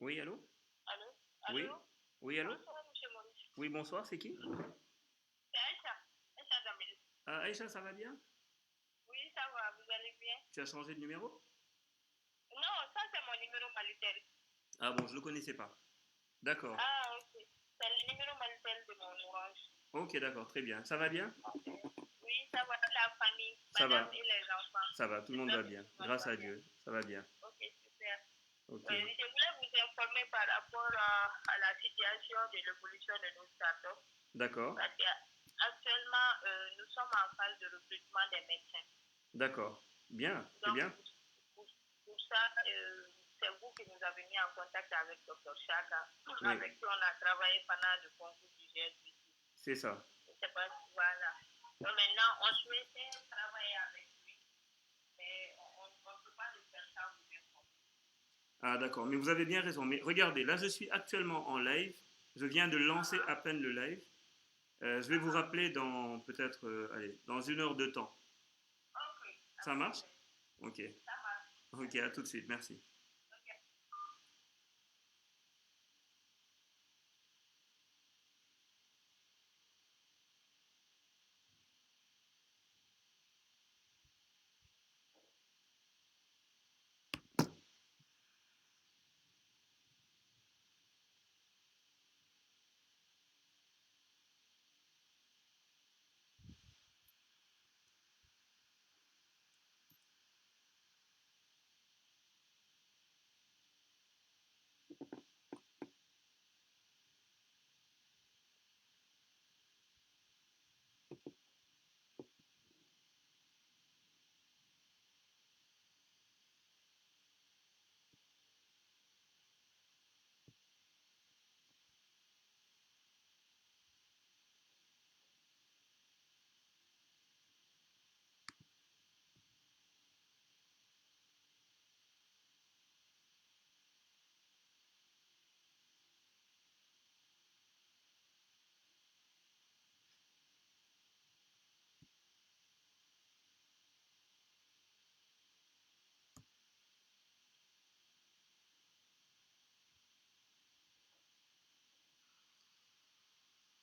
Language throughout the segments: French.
Oui, allô? Allô? Oui? Allô? Oui, allô? Bonsoir, monsieur Maurice. Oui, bonsoir, c'est qui? C'est Aïcha. Aïcha Damel. Ah, Aïcha, ça va bien? Oui, ça va, vous allez bien? Tu as changé de numéro? Non, ça c'est mon numéro Malitel. Ah bon, je le connaissais pas. D'accord. Ah, ok. C'est le numéro Malitel de mon orange. Ok, d'accord, très bien. Ça va bien? Oui, ça va, la famille, Ça madame va, et les enfants. ça va, tout le monde J'espère va que bien. tout le monde Grâce va à bien. Dieu, ça va bien. Ok, super. Ok. Je voulais vous informer par rapport à la situation de l'évolution de nos startups. D'accord, Parce qu'actuellement, nous sommes en phase de recrutement des médecins. d'accord. Bien, c'est Donc, bien. pour ça, c'est vous qui nous avez mis en contact avec Dr. Chaka, Oui, avec qui on a travaillé pendant le concours du GSBC. c'est ça. Je ne sais pas si voilà. Donc maintenant, on souhaitait travailler avec lui, mais on ne peut pas le faire sans vous informer. Ah, d'accord, mais vous avez bien raison. Mais regardez, là, je suis actuellement en live. Je viens de lancer à peine le live. Je vais vous rappeler dans peut-être, allez, dans une heure de temps. Ok, Ça ok, marche? Ok. ça marche. Ok, à tout de suite, merci. Ok.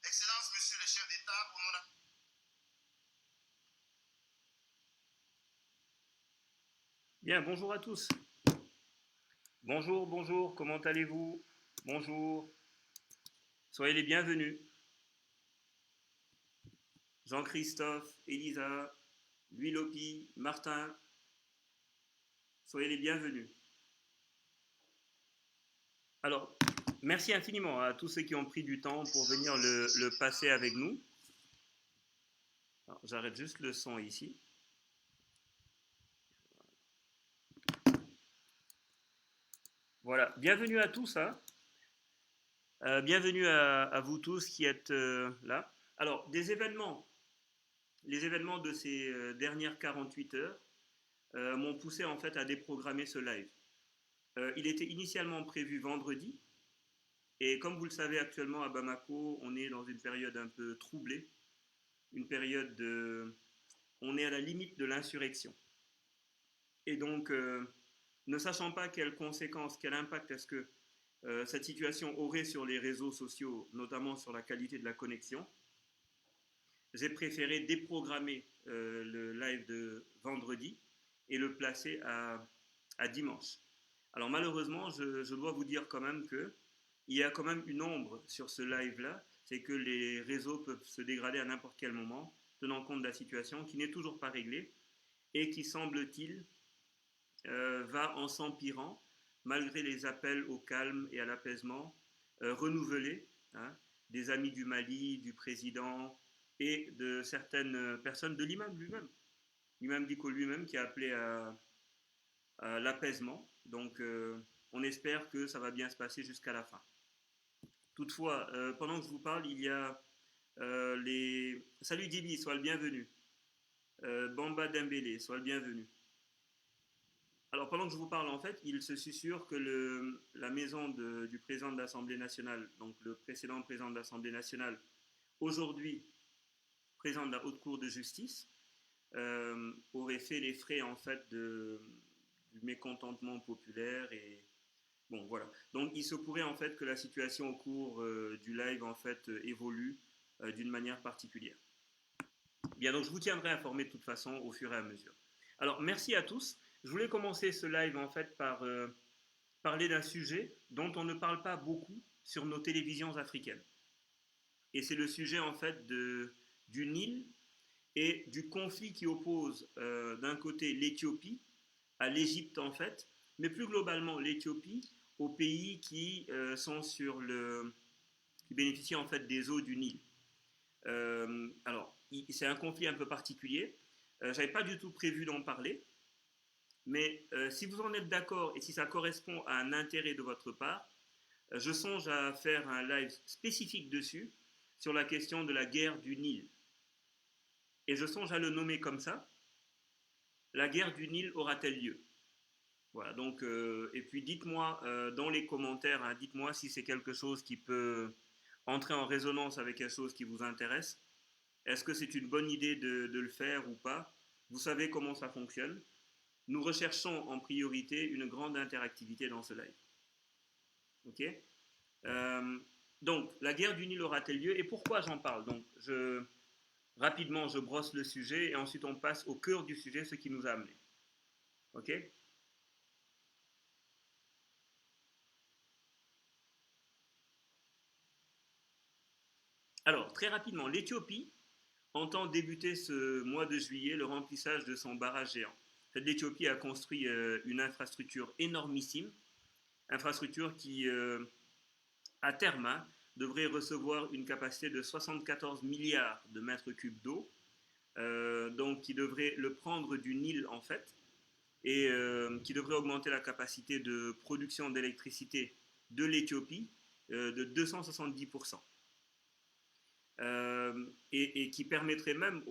Excellence, Monsieur le chef d'État, au nom de... Bien, bonjour à tous. Bonjour, bonjour, comment allez-vous? Bonjour, soyez les bienvenus. Jean-Christophe, Elisa, Louis Lopi, Martin, soyez les bienvenus. Alors, merci infiniment à tous ceux qui ont pris du temps pour venir le passer avec nous. J'arrête juste le son ici. Voilà, bienvenue à tous. Hein. Bienvenue à vous tous qui êtes là. Alors, les événements de ces dernières 48 heures m'ont poussé en fait à déprogrammer ce live. Il était initialement prévu vendredi, et comme vous le savez actuellement à Bamako, on est dans une période un peu troublée, une période de... On est à la limite de l'insurrection. Et donc, ne sachant pas quelles conséquences, quel impact est-ce que cette situation aurait sur les réseaux sociaux, notamment sur la qualité de la connexion, j'ai préféré déprogrammer le live de vendredi et le placer à dimanche. Alors malheureusement, je dois vous dire quand même que il y a quand même une ombre sur ce live-là, c'est que les réseaux peuvent se dégrader à n'importe quel moment, tenant compte de la situation qui n'est toujours pas réglée et qui, semble-t-il, va en s'empirant, malgré les appels au calme et à l'apaisement renouvelés hein, des amis du Mali, du président et de certaines personnes, de l'imam lui-même. L'imam Diko lui-même qui a appelé à l'apaisement. Donc on espère que ça va bien se passer jusqu'à la fin. Toutefois, pendant que je vous parle, il y a les... Salut Dili, sois le bienvenu. Bamba Dembélé, sois le bienvenu. Alors pendant que je vous parle, en fait, il se susurre que la maison du président de l'Assemblée nationale, donc le précédent président de l'Assemblée nationale, aujourd'hui président de la Haute Cour de justice, aurait fait les frais en fait du mécontentement populaire Bon, voilà. Donc, il se pourrait en fait que la situation au cours du live en fait évolue d'une manière particulière. Bien, donc je vous tiendrai informé de toute façon au fur et à mesure. Alors, merci à tous. Je voulais commencer ce live en fait par parler d'un sujet dont on ne parle pas beaucoup sur nos télévisions africaines. Et c'est le sujet en fait du Nil et du conflit qui oppose d'un côté l'Éthiopie à l'Égypte en fait, mais plus globalement l'Éthiopie aux pays qui sont sur qui bénéficient en fait des eaux du Nil. Alors, c'est un conflit un peu particulier. J'avais pas du tout prévu d'en parler, mais si vous en êtes d'accord et si ça correspond à un intérêt de votre part, je songe à faire un live spécifique dessus sur la question de la guerre du Nil. Et je songe à le nommer comme ça. La guerre du Nil aura-t-elle lieu? Voilà, donc, et puis dites-moi dans les commentaires, hein, dites-moi si c'est quelque chose qui peut entrer en résonance avec quelque chose qui vous intéresse. Est-ce que c'est une bonne idée de le faire ou pas? Vous savez comment ça fonctionne. Nous recherchons en priorité une grande interactivité dans ce live. Ok. euh, donc, la guerre du Nil aura-t-elle lieu? Et pourquoi j'en parle? Donc, rapidement, je brosse le sujet et ensuite on passe au cœur du sujet, ce qui nous a amené. Ok. Alors, très rapidement, l'Éthiopie entend débuter ce mois de juillet le remplissage de son barrage géant. L'Éthiopie a construit une infrastructure énormissime, infrastructure qui, à terme, hein, devrait recevoir une capacité de 74 milliards de mètres cubes d'eau, donc qui devrait le prendre du Nil en fait, et qui devrait augmenter la capacité de production d'électricité de l'Éthiopie de 270%. Et qui permettrait même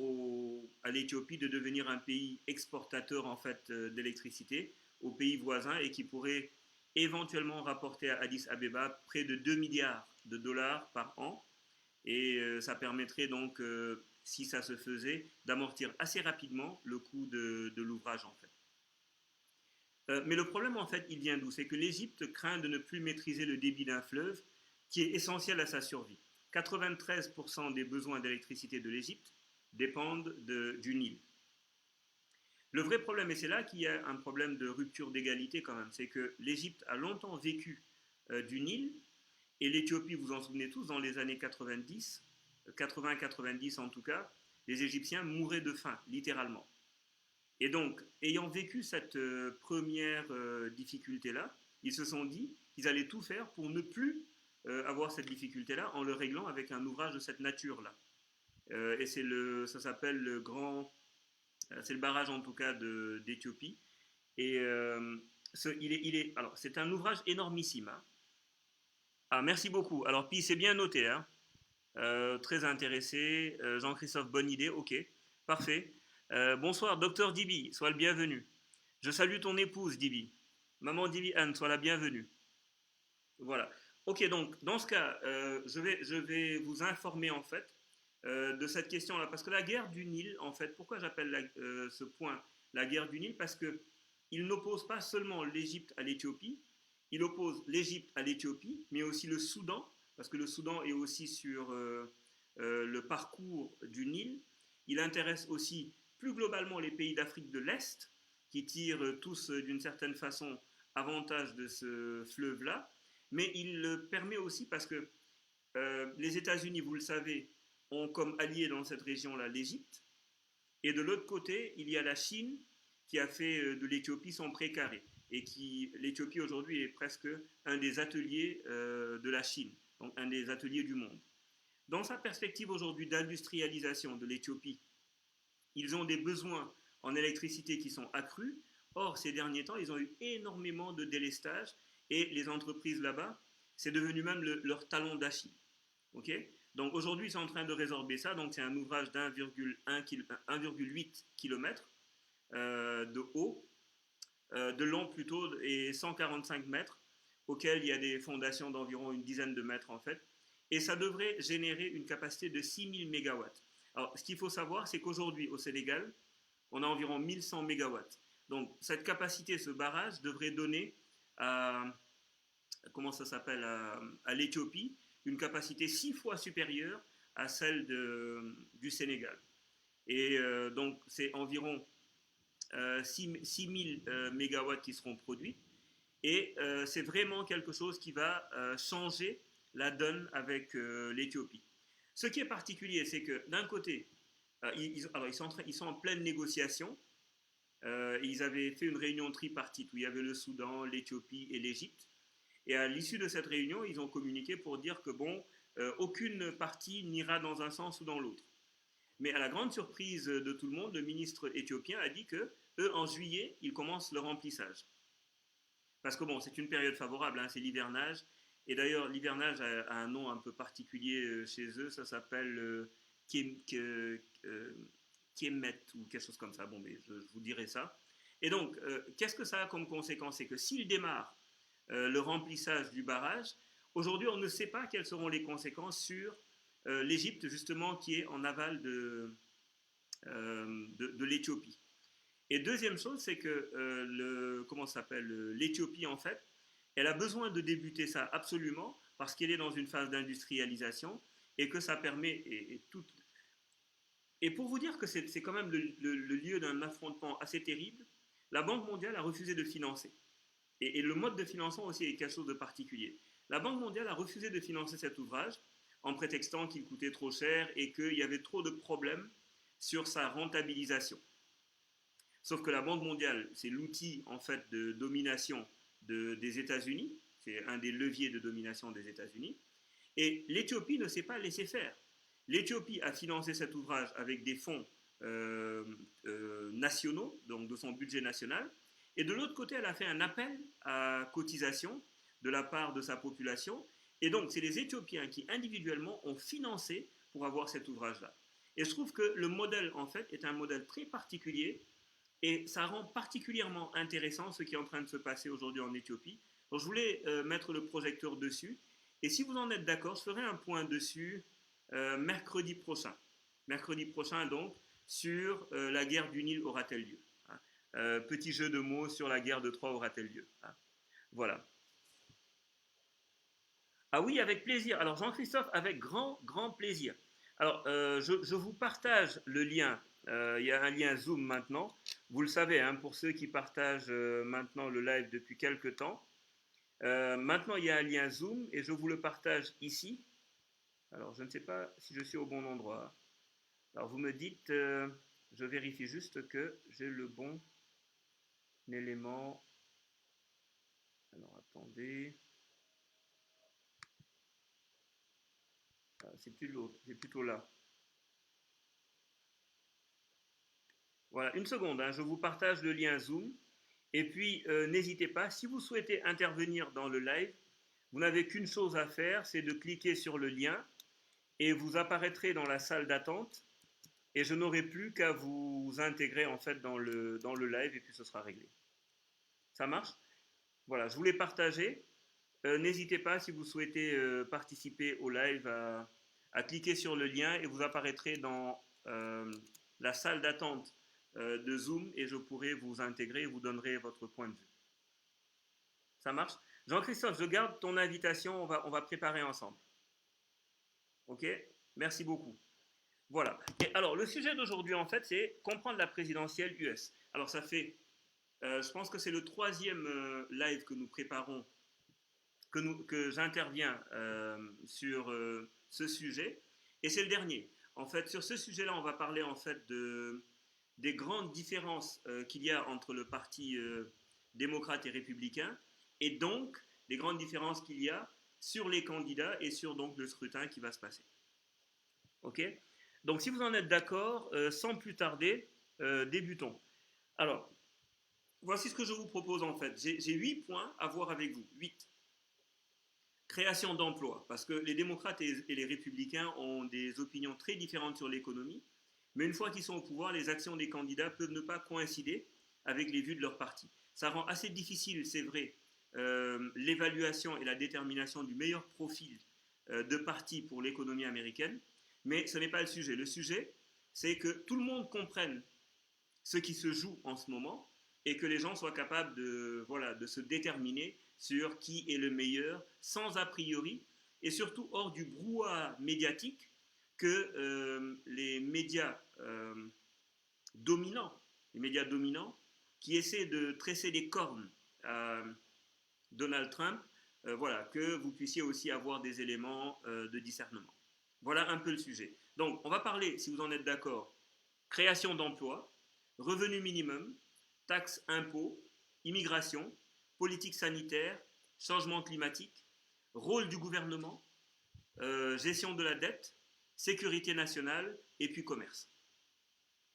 à l'Éthiopie de devenir un pays exportateur en fait d'électricité aux pays voisins et qui pourrait éventuellement rapporter à Addis Abeba près de 2 milliards de dollars par an. Et ça permettrait donc, si ça se faisait, d'amortir assez rapidement le coût de l'ouvrage en fait. Mais le problème en fait, il vient d'où? C'est que l'Égypte craint de ne plus maîtriser le débit d'un fleuve qui est essentiel à sa survie. 93% des besoins d'électricité de l'Égypte dépendent du Nil. Le vrai problème, et c'est là qu'il y a un problème de rupture d'égalité quand même, c'est que l'Égypte a longtemps vécu du Nil et l'Éthiopie, vous en souvenez tous, dans les années 90, 80-90 en tout cas, les Égyptiens mouraient de faim, littéralement. Et donc, ayant vécu cette première difficulté-là, ils se sont dit qu'ils allaient tout faire pour ne plus avoir cette difficulté-là en le réglant avec un ouvrage de cette nature-là. Et ça s'appelle c'est le barrage en tout cas d'Éthiopie. Et alors, c'est un ouvrage énormissime. Hein. Ah, merci beaucoup. Alors, puis c'est bien noté. Hein. Très intéressé. Jean-Christophe, bonne idée. Ok, parfait. Bonsoir, docteur Dibi, sois le bienvenu. Je salue ton épouse, Dibi. Maman Dibi Anne, sois la bienvenue. Voilà. Ok, donc dans ce cas, je vais vous informer en fait de cette question-là, parce que la guerre du Nil, en fait, pourquoi j'appelle ce point la guerre du Nil? Parce que il n'oppose pas seulement l'Égypte à l'Éthiopie, il oppose l'Égypte à l'Éthiopie, mais aussi le Soudan, parce que le Soudan est aussi sur le parcours du Nil. Il intéresse aussi plus globalement les pays d'Afrique de l'Est, qui tirent tous d'une certaine façon avantage de ce fleuve-là, mais il le permet aussi parce que les États-Unis, vous le savez, ont comme allié dans cette région-là l'Égypte, et de l'autre côté, il y a la Chine qui a fait de l'Éthiopie son précaré, et l'Éthiopie aujourd'hui est presque un des ateliers de la Chine, donc un des ateliers du monde. Dans sa perspective aujourd'hui d'industrialisation de l'Éthiopie, ils ont des besoins en électricité qui sont accrus. Or, ces derniers temps, ils ont eu énormément de délestage et les entreprises là-bas, c'est devenu même leur talon d'Achille. Okay, donc aujourd'hui, ils sont en train de résorber ça. Donc c'est un ouvrage d'1,8 km de haut, de long plutôt, et 145 mètres, auquel il y a des fondations d'environ une dizaine de mètres en fait. Et ça devrait générer une capacité de 6000 MW. Alors, ce qu'il faut savoir, c'est qu'aujourd'hui, au Sénégal, on a environ 1100 MW. Donc, cette capacité, ce barrage, devrait donner à comment ça s'appelle, à l'Éthiopie, une capacité 6 fois supérieure à celle du Sénégal. Et donc, c'est environ 6000 mégawatts qui seront produits. Et c'est vraiment quelque chose qui va changer la donne avec l'Éthiopie. Ce qui est particulier, c'est que d'un côté, ils sont en pleine négociation. Ils avaient fait une réunion tripartite où il y avait le Soudan, l'Éthiopie et l'Égypte. Et à l'issue de cette réunion, ils ont communiqué pour dire que bon, aucune partie n'ira dans un sens ou dans l'autre. Mais à la grande surprise de tout le monde, le ministre éthiopien a dit que eux, en juillet, ils commencent le remplissage. Parce que bon, c'est une période favorable, hein, c'est l'hivernage. Et d'ailleurs, l'hivernage a un nom un peu particulier chez eux, ça s'appelle Kemet ou quelque chose comme ça. Bon, mais je vous dirai ça. Et donc, qu'est-ce que ça a comme conséquence? C'est que s'il démarre le remplissage du barrage, aujourd'hui, on ne sait pas quelles seront les conséquences sur l'Égypte, justement, qui est en aval de l'Éthiopie. Et deuxième chose, c'est que l'Éthiopie, en fait, elle a besoin de débuter ça absolument parce qu'elle est dans une phase d'industrialisation et que ça permet, et pour vous dire que c'est quand même le lieu d'un affrontement assez terrible, la Banque mondiale a refusé de financer. Et le mode de financement aussi est quelque chose de particulier. La Banque mondiale a refusé de financer cet ouvrage en prétextant qu'il coûtait trop cher et qu'il y avait trop de problèmes sur sa rentabilisation. Sauf que la Banque mondiale, c'est l'outil en fait de domination des États-Unis, c'est un des leviers de domination des États-Unis, et l'Éthiopie ne s'est pas laissé faire. L'Éthiopie a financé cet ouvrage avec des fonds nationaux, donc de son budget national, et de l'autre côté, elle a fait un appel à cotisation de la part de sa population, et donc c'est les Éthiopiens qui individuellement ont financé pour avoir cet ouvrage-là. Et je trouve que le modèle, en fait, est un modèle très particulier, et ça rend particulièrement intéressant ce qui est en train de se passer aujourd'hui en Éthiopie. Donc je voulais mettre le projecteur dessus. Et si vous en êtes d'accord, je ferai un point dessus mercredi prochain. Mercredi prochain, donc, sur la guerre du Nil aura-t-elle lieu, hein. Petit jeu de mots sur la guerre de Troie aura-t-elle lieu, hein. Voilà. Ah oui, avec plaisir. Alors Jean-Christophe, avec grand, grand plaisir. Alors, je vous partage le lien. Il y a un lien Zoom maintenant. Vous le savez, hein, pour ceux qui partagent maintenant le live depuis quelques temps. Maintenant, il y a un lien Zoom et je vous le partage ici. Alors, je ne sais pas si je suis au bon endroit. Alors, vous me dites, je vérifie juste que j'ai le bon élément. Alors, attendez. Ah, c'est plutôt là. Voilà, une seconde, hein, je vous partage le lien Zoom. Et puis, n'hésitez pas, si vous souhaitez intervenir dans le live, vous n'avez qu'une chose à faire, c'est de cliquer sur le lien et vous apparaîtrez dans la salle d'attente et je n'aurai plus qu'à vous intégrer en fait dans le live et puis ce sera réglé. Ça marche? Voilà, je voulais partager. N'hésitez pas si vous souhaitez participer au live à cliquer sur le lien et vous apparaîtrez dans la salle d'attente de Zoom et je pourrai vous intégrer et vous donnerai votre point de vue. Ça marche? Jean-Christophe, je garde ton invitation, on va préparer ensemble. Ok? Merci beaucoup. Voilà. Et alors, le sujet d'aujourd'hui, en fait, c'est comprendre la présidentielle US. Alors, ça fait, je pense que c'est le troisième live que nous préparons, que j'interviens sur ce sujet. Et c'est le dernier. En fait, sur ce sujet-là, on va parler en fait des grandes différences qu'il y a entre le parti démocrate et républicain, et donc les grandes différences qu'il y a sur les candidats et sur donc le scrutin qui va se passer. Ok? Donc si vous en êtes d'accord, sans plus tarder, débutons. Alors, voici ce que je vous propose en fait. J'ai 8 points à voir avec vous. 8. Création d'emplois, parce que les démocrates et les républicains ont des opinions très différentes sur l'économie, mais une fois qu'ils sont au pouvoir, les actions des candidats peuvent ne pas coïncider avec les vues de leur parti. Ça rend assez difficile, c'est vrai, l'évaluation et la détermination du meilleur profil de parti pour l'économie américaine, mais ce n'est pas le sujet. Le sujet, c'est que tout le monde comprenne ce qui se joue en ce moment, et que les gens soient capables de, voilà, de se déterminer sur qui est le meilleur, sans a priori, et surtout hors du brouhaha médiatique que dominants, les médias dominants, qui essaient de tresser des cornes à Donald Trump, voilà, que vous puissiez aussi avoir des éléments de discernement. Voilà un peu le sujet. Donc, on va parler, si vous en êtes d'accord, création d'emplois, revenu minimum, taxes, impôts, immigration, politique sanitaire, changement climatique, rôle du gouvernement, gestion de la dette, sécurité nationale et puis commerce.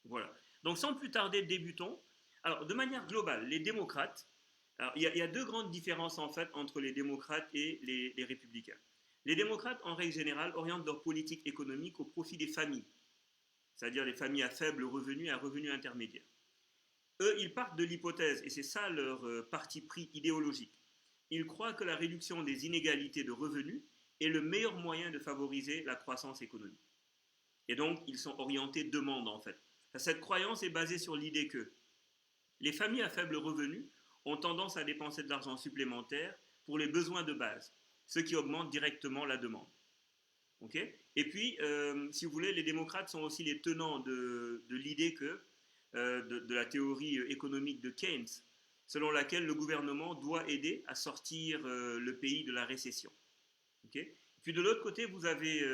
Voilà. Donc sans plus tarder, débutons. Alors de manière globale, les démocrates, alors il y a deux grandes différences en fait entre les démocrates et les républicains. Les démocrates, en règle générale, orientent leur politique économique au profit des familles, c'est-à-dire les familles à faible revenu et à revenu intermédiaire. Eux, ils partent de l'hypothèse, et c'est ça leur parti pris idéologique, ils croient que la réduction des inégalités de revenus est le meilleur moyen de favoriser la croissance économique. Et donc, ils sont orientés demande, en fait. Cette croyance est basée sur l'idée que les familles à faible revenu ont tendance à dépenser de l'argent supplémentaire pour les besoins de base, ce qui augmente directement la demande. Okay. Et puis, si vous voulez, les démocrates sont aussi les tenants de l'idée que, de la théorie économique de Keynes, selon laquelle le gouvernement doit aider à sortir le pays de la récession. Okay. Puis de l'autre côté, vous avez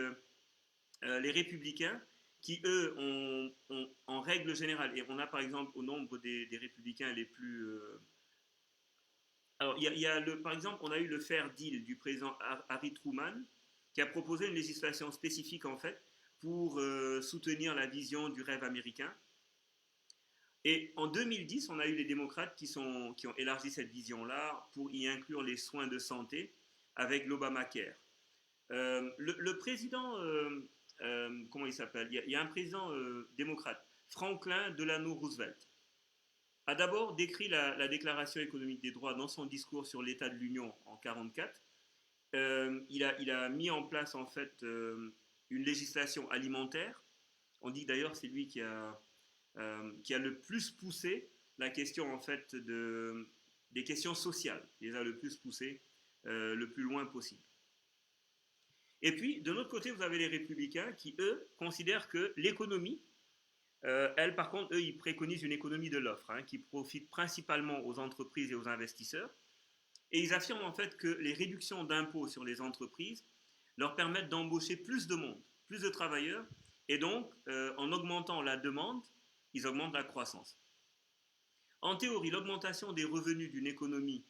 les républicains qui, eux, ont en règle générale, et on a par exemple au nombre des républicains les plus... Alors, par exemple, on a eu le Fair Deal du président Harry Truman, qui a proposé une législation spécifique, en fait, pour soutenir la vision du rêve américain. Et en 2010, on a eu les démocrates qui ont élargi cette vision-là pour y inclure les soins de santé avec l'Obamacare. Le président, comment il s'appelle, il y a un président démocrate, Franklin Delano Roosevelt, a d'abord décrit la Déclaration économique des droits dans son discours sur l'état de l'Union en 1944. Il a mis en place en fait une législation alimentaire. On dit d'ailleurs que c'est lui qui a le plus poussé la question en fait des questions sociales. Il les a le plus poussées le plus loin possible. Et puis, de l'autre côté, vous avez les républicains qui, eux, considèrent que l'économie, elle, par contre, eux, ils préconisent une économie de l'offre, hein, qui profite principalement aux entreprises et aux investisseurs. Et ils affirment en fait que les réductions d'impôts sur les entreprises leur permettent d'embaucher plus de monde, plus de travailleurs, et donc, en augmentant la demande, ils augmentent la croissance. En théorie, l'augmentation des revenus d'une économie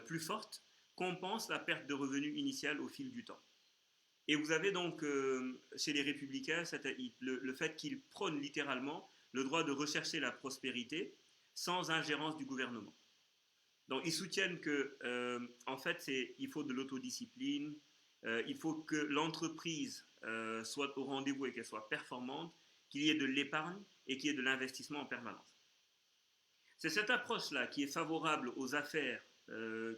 plus forte compense la perte de revenus initiale au fil du temps. Et vous avez donc chez les républicains le fait qu'ils prônent littéralement le droit de rechercher la prospérité sans ingérence du gouvernement. Donc ils soutiennent que, en fait, il faut de l'autodiscipline, il faut que l'entreprise soit au rendez-vous et qu'elle soit performante, qu'il y ait de l'épargne et qu'il y ait de l'investissement en permanence. C'est cette approche-là qui est favorable aux affaires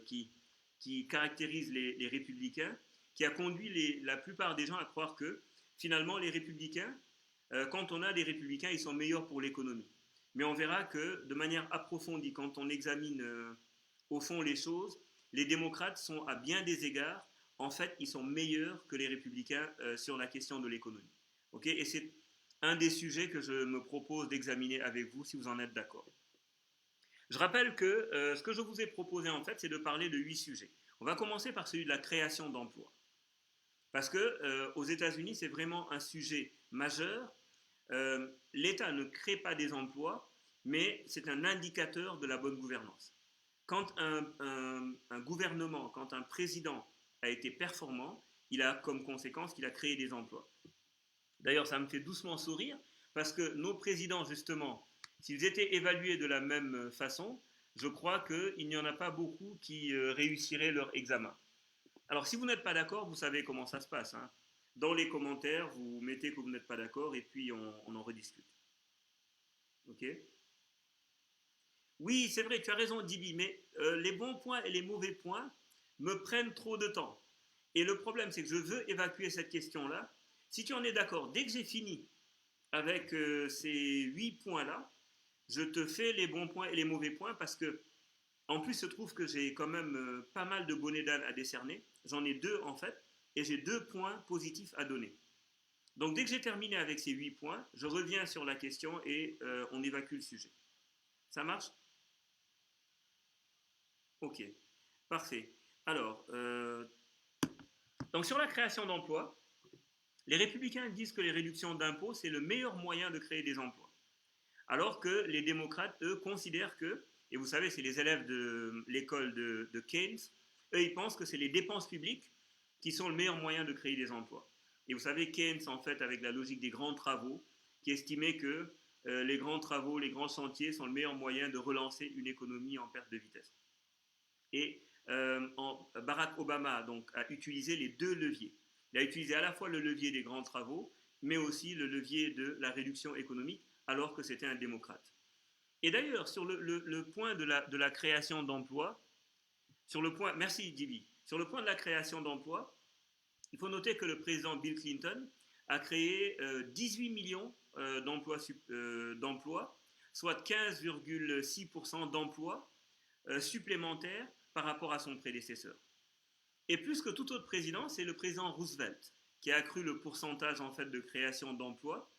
qui caractérise les républicains, qui a conduit la plupart des gens à croire que finalement les républicains, quand on a des républicains, ils sont meilleurs pour l'économie. Mais on verra que de manière approfondie, quand on examine au fond les choses, les démocrates sont à bien des égards, en fait, ils sont meilleurs que les républicains sur la question de l'économie. Okay. Et c'est un des sujets que je me propose d'examiner avec vous, si vous en êtes d'accord. Je rappelle que ce que je vous ai proposé, en fait, c'est de parler de 8 sujets. On va commencer par celui de la création d'emplois. Parce que aux États-Unis, c'est vraiment un sujet majeur. L'État ne crée pas des emplois, mais c'est un indicateur de la bonne gouvernance. Quand un gouvernement, quand un président a été performant, il a comme conséquence qu'il a créé des emplois. D'ailleurs, ça me fait doucement sourire, parce que nos présidents, justement, s'ils étaient évalués de la même façon, je crois qu'il n'y en a pas beaucoup qui réussiraient leur examen. Alors, si vous n'êtes pas d'accord, vous savez comment ça se passe, hein. Dans les commentaires, vous mettez que vous n'êtes pas d'accord et puis on en rediscute. Ok ? Oui, c'est vrai, tu as raison, Dibi, mais les bons points et les mauvais points me prennent trop de temps. Et le problème, c'est que je veux évacuer cette question-là. Si tu en es d'accord, dès que j'ai fini avec ces 8 points-là, je te fais les bons points et les mauvais points parce que, en plus, il se trouve que j'ai quand même pas mal de bonnets d'âne à décerner. J'en ai 2 en fait, et j'ai 2 points positifs à donner. Donc dès que j'ai terminé avec ces 8 points, je reviens sur la question et on évacue le sujet. Ça marche? Ok, parfait. Alors, donc sur la création d'emplois, les républicains disent que les réductions d'impôts, c'est le meilleur moyen de créer des emplois. Alors que les démocrates, eux, considèrent que, et vous savez, c'est les élèves de l'école de Keynes, eux, ils pensent que c'est les dépenses publiques qui sont le meilleur moyen de créer des emplois. Et vous savez, Keynes, en fait, avec la logique des grands travaux, qui estimait que les grands travaux, les grands chantiers sont le meilleur moyen de relancer une économie en perte de vitesse. Et Barack Obama donc, a utilisé les 2 leviers. Il a utilisé à la fois le levier des grands travaux, mais aussi le levier de la réduction économique, alors que c'était un démocrate. Et d'ailleurs, sur le point de la création d'emplois, sur le point, merci Divi, sur le point de la création d'emplois, il faut noter que le président Bill Clinton a créé 18 millions d'emplois, soit 15,6% d'emplois supplémentaires par rapport à son prédécesseur. Et plus que tout autre président, c'est le président Roosevelt qui a accru le pourcentage en fait de création d'emplois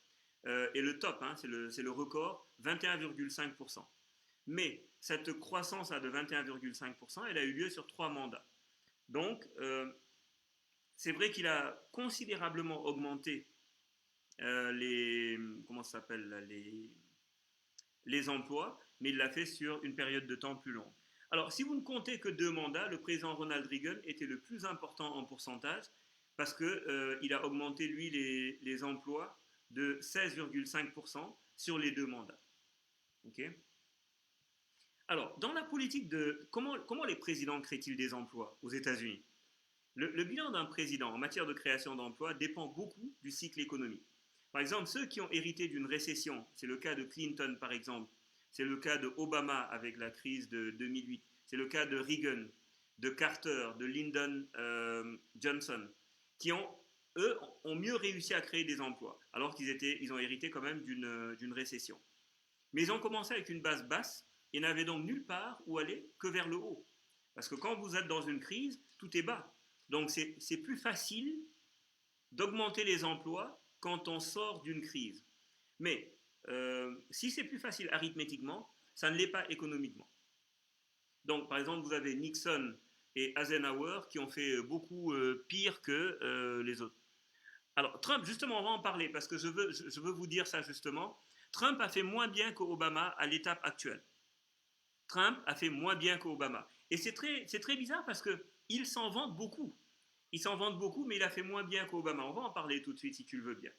et le top, hein, c'est le record, 21,5%. Mais cette croissance de 21,5%, elle a eu lieu sur 3 mandats. Donc, c'est vrai qu'il a considérablement augmenté comment ça s'appelle, les emplois, mais il l'a fait sur une période de temps plus longue. Alors, si vous ne comptez que 2 mandats, le président Ronald Reagan était le plus important en pourcentage parce qu'il a augmenté, lui, les emplois de 16,5% sur les 2 mandats. Okay. Alors, dans la politique de... Comment les présidents créent-ils des emplois aux États-Unis? Le bilan d'un président en matière de création d'emplois dépend beaucoup du cycle économique. Par exemple, ceux qui ont hérité d'une récession, c'est le cas de Clinton par exemple, c'est le cas de Obama avec la crise de 2008, c'est le cas de Reagan, de Carter, de Lyndon Johnson, qui eux, ont mieux réussi à créer des emplois, alors qu'ils ont hérité quand même d'une récession. Mais ils ont commencé avec une base basse et n'avaient donc nulle part où aller que vers le haut. Parce que quand vous êtes dans une crise, tout est bas. Donc c'est plus facile d'augmenter les emplois quand on sort d'une crise. Mais si c'est plus facile arithmétiquement, ça ne l'est pas économiquement. Donc par exemple, vous avez Nixon et Eisenhower qui ont fait beaucoup pire que les autres. Alors Trump, justement, on va en parler parce que je veux vous dire ça justement. Trump a fait moins bien qu'Obama à l'étape actuelle. Trump a fait moins bien qu'Obama. Et c'est très bizarre parce qu'il s'en vante beaucoup. Il s'en vante beaucoup, mais il a fait moins bien qu'Obama. On va en parler tout de suite si tu le veux bien.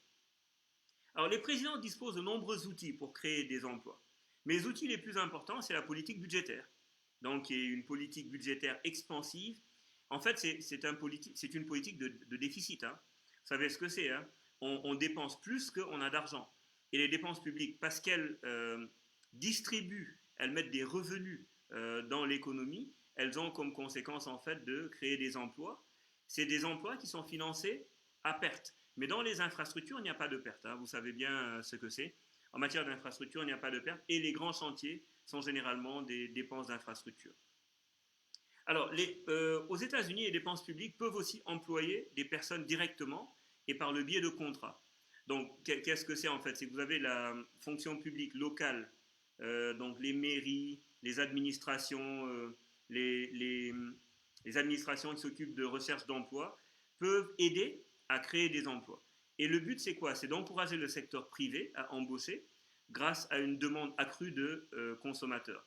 Alors, les présidents disposent de nombreux outils pour créer des emplois. Mais les outils les plus importants, c'est la politique budgétaire. Donc, qui est une politique budgétaire expansive. En fait, c'est une politique de déficit. Hein. Vous savez ce que c'est, hein? On dépense plus qu'on a d'argent. Et les dépenses publiques, parce qu'elles distribuent, elles mettent des revenus dans l'économie, elles ont comme conséquence en fait de créer des emplois. C'est des emplois qui sont financés à perte. Mais dans les infrastructures, il n'y a pas de perte. Hein. Vous savez bien ce que c'est. En matière d'infrastructure, il n'y a pas de perte. Et les grands chantiers sont généralement des dépenses d'infrastructure. Alors, aux États-Unis, les dépenses publiques peuvent aussi employer des personnes directement et par le biais de contrats. Donc, qu'est-ce que c'est en fait? C'est que vous avez la fonction publique locale, donc les mairies, les administrations, les administrations qui s'occupent de recherche d'emploi, peuvent aider à créer des emplois. Et le but, c'est quoi? C'est d'encourager le secteur privé à embaucher grâce à une demande accrue de consommateurs.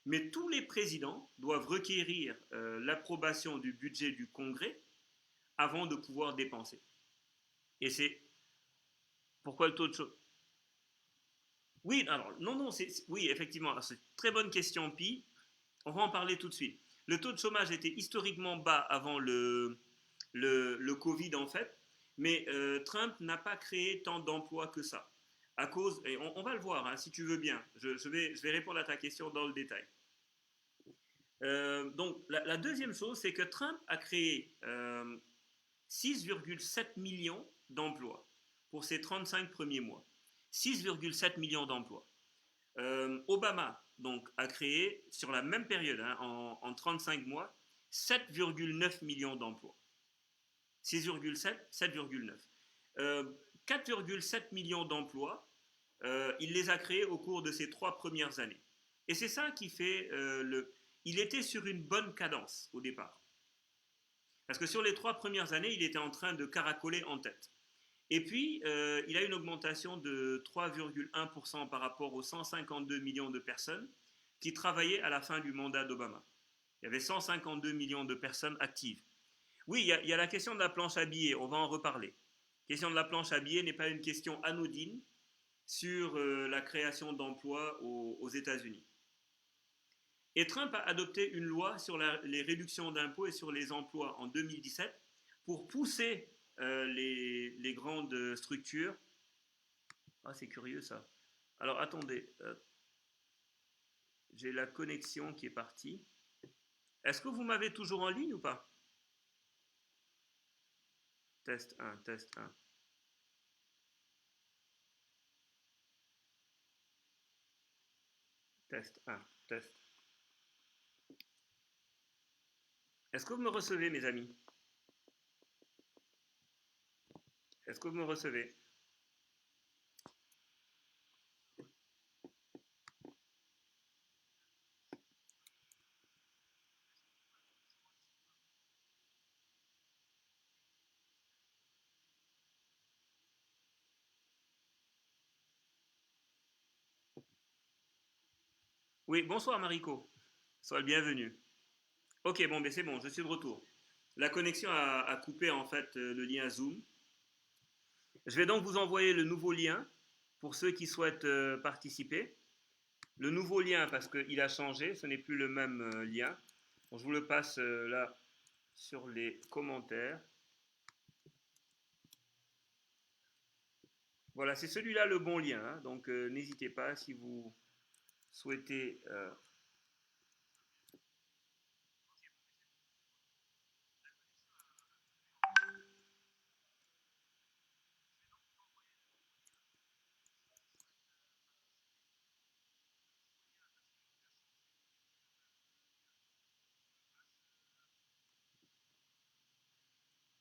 Mais tous les présidents doivent requérir l'approbation du budget du Congrès avant de pouvoir dépenser. Et c'est pourquoi le taux de chômage? Oui, alors, non, oui, effectivement, c'est une très bonne question, Pi. On va en parler tout de suite. Le taux de chômage était historiquement bas avant le Covid, en fait, mais Trump n'a pas créé tant d'emplois que ça. À cause, et on va le voir, hein, si tu veux bien. Je vais répondre à ta question dans le détail. Donc, la deuxième chose, c'est que Trump a créé 6,7 millions d'emplois pour ses 35 premiers mois. 6,7 millions d'emplois. Obama donc, a créé, sur la même période, hein, en 35 mois, 7,9 millions d'emplois. 6,7, 7,9. 4,7 millions d'emplois, il les a créés au cours de ces 3 premières années. Et c'est ça qui fait Il était sur une bonne cadence au départ. Parce que sur les 3 premières années, il était en train de caracoler en tête. Et puis, il a une augmentation de 3,1% par rapport aux 152 millions de personnes qui travaillaient à la fin du mandat d'Obama. Il y avait 152 millions de personnes actives. Oui, il y a la question de la planche à billets, on va en reparler. La question de la planche à billets n'est pas une question anodine sur la création d'emplois aux États-Unis. Et Trump a adopté une loi sur les réductions d'impôts et sur les emplois en 2017 pour pousser les grandes structures. Ah, c'est curieux ça. Alors attendez, j'ai la connexion qui est partie. Est-ce que vous m'avez toujours en ligne ou pas? Test 1, test 1. Test 1, test. Est-ce que vous me recevez, mes amis? Est-ce que vous me recevez? Oui, bonsoir Mariko. Sois le bienvenu. Ok, bon, ben c'est bon, je suis de retour. La connexion a coupé en fait le lien Zoom. Je vais donc vous envoyer le nouveau lien pour ceux qui souhaitent participer. Le nouveau lien, parce qu'il a changé, ce n'est plus le même lien. Bon, je vous le passe là sur les commentaires. Voilà, c'est celui-là le bon lien. Hein, donc n'hésitez pas si vous souhaitez.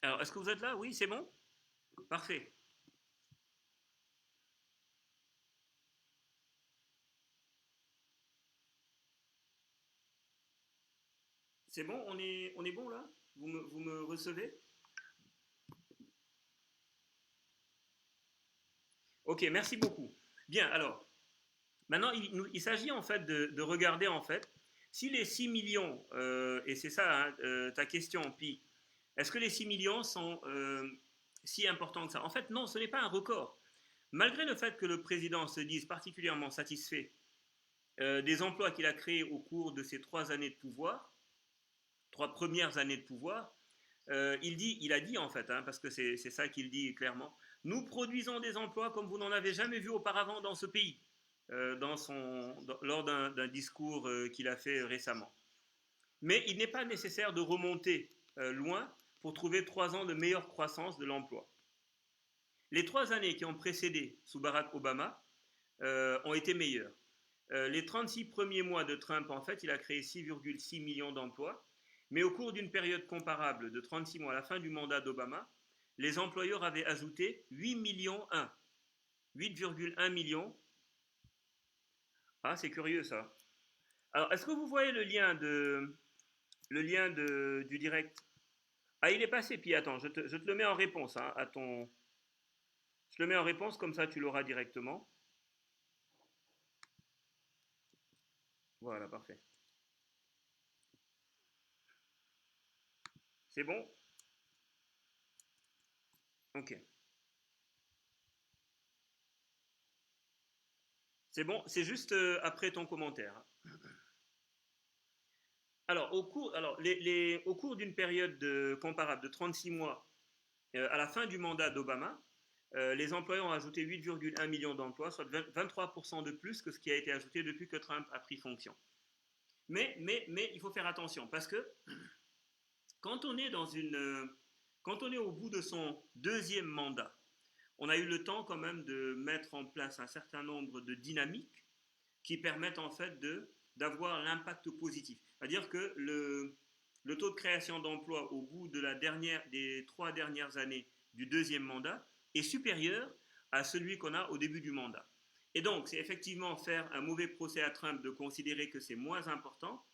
Alors, est-ce que vous êtes là? Oui, c'est bon? Parfait. C'est bon, on est bon là? Vous me recevez? Ok, merci beaucoup. Bien, alors, maintenant, il s'agit en fait de regarder en fait si les 6 millions, et c'est ça hein, ta question, Pi, est-ce que les 6 millions sont si importants que ça? En fait, non, ce n'est pas un record. Malgré le fait que le président se dise particulièrement satisfait des emplois qu'il a créés au cours de ses 3 années de pouvoir, 3 premières années de pouvoir, il a dit en fait, hein, parce que c'est ça qu'il dit clairement, nous produisons des emplois comme vous n'en avez jamais vu auparavant dans ce pays, lors d'un discours qu'il a fait récemment. Mais il n'est pas nécessaire de remonter loin pour trouver 3 ans de meilleure croissance de l'emploi. Les 3 années qui ont précédé sous Barack Obama ont été meilleures. Les 36 premiers mois de Trump, en fait, il a créé 6,6 millions d'emplois, mais au cours d'une période comparable de 36 mois à la fin du mandat d'Obama, les employeurs avaient ajouté 8 millions 1. 8,1 millions. Ah, c'est curieux ça. Alors, est-ce que vous voyez le lien du direct? Ah, il est passé, puis attends, je te le mets en réponse hein, à ton. Je le mets en réponse, comme ça tu l'auras directement. Voilà, parfait. C'est bon? Ok. C'est bon, c'est juste après ton commentaire. Alors, au cours d'une période comparable de 36 mois à la fin du mandat d'Obama, les employeurs ont ajouté 8,1 millions d'emplois, soit 23% de plus que ce qui a été ajouté depuis que Trump a pris fonction. Mais il faut faire attention parce que quand on est quand on est au bout de son deuxième mandat, on a eu le temps quand même de mettre en place un certain nombre de dynamiques qui permettent en fait d'avoir l'impact positif. C'est-à-dire que le taux de création d'emplois au bout de des 3 dernières années du deuxième mandat est supérieur à celui qu'on a au début du mandat. Et donc, c'est effectivement faire un mauvais procès à Trump de considérer que c'est moins important,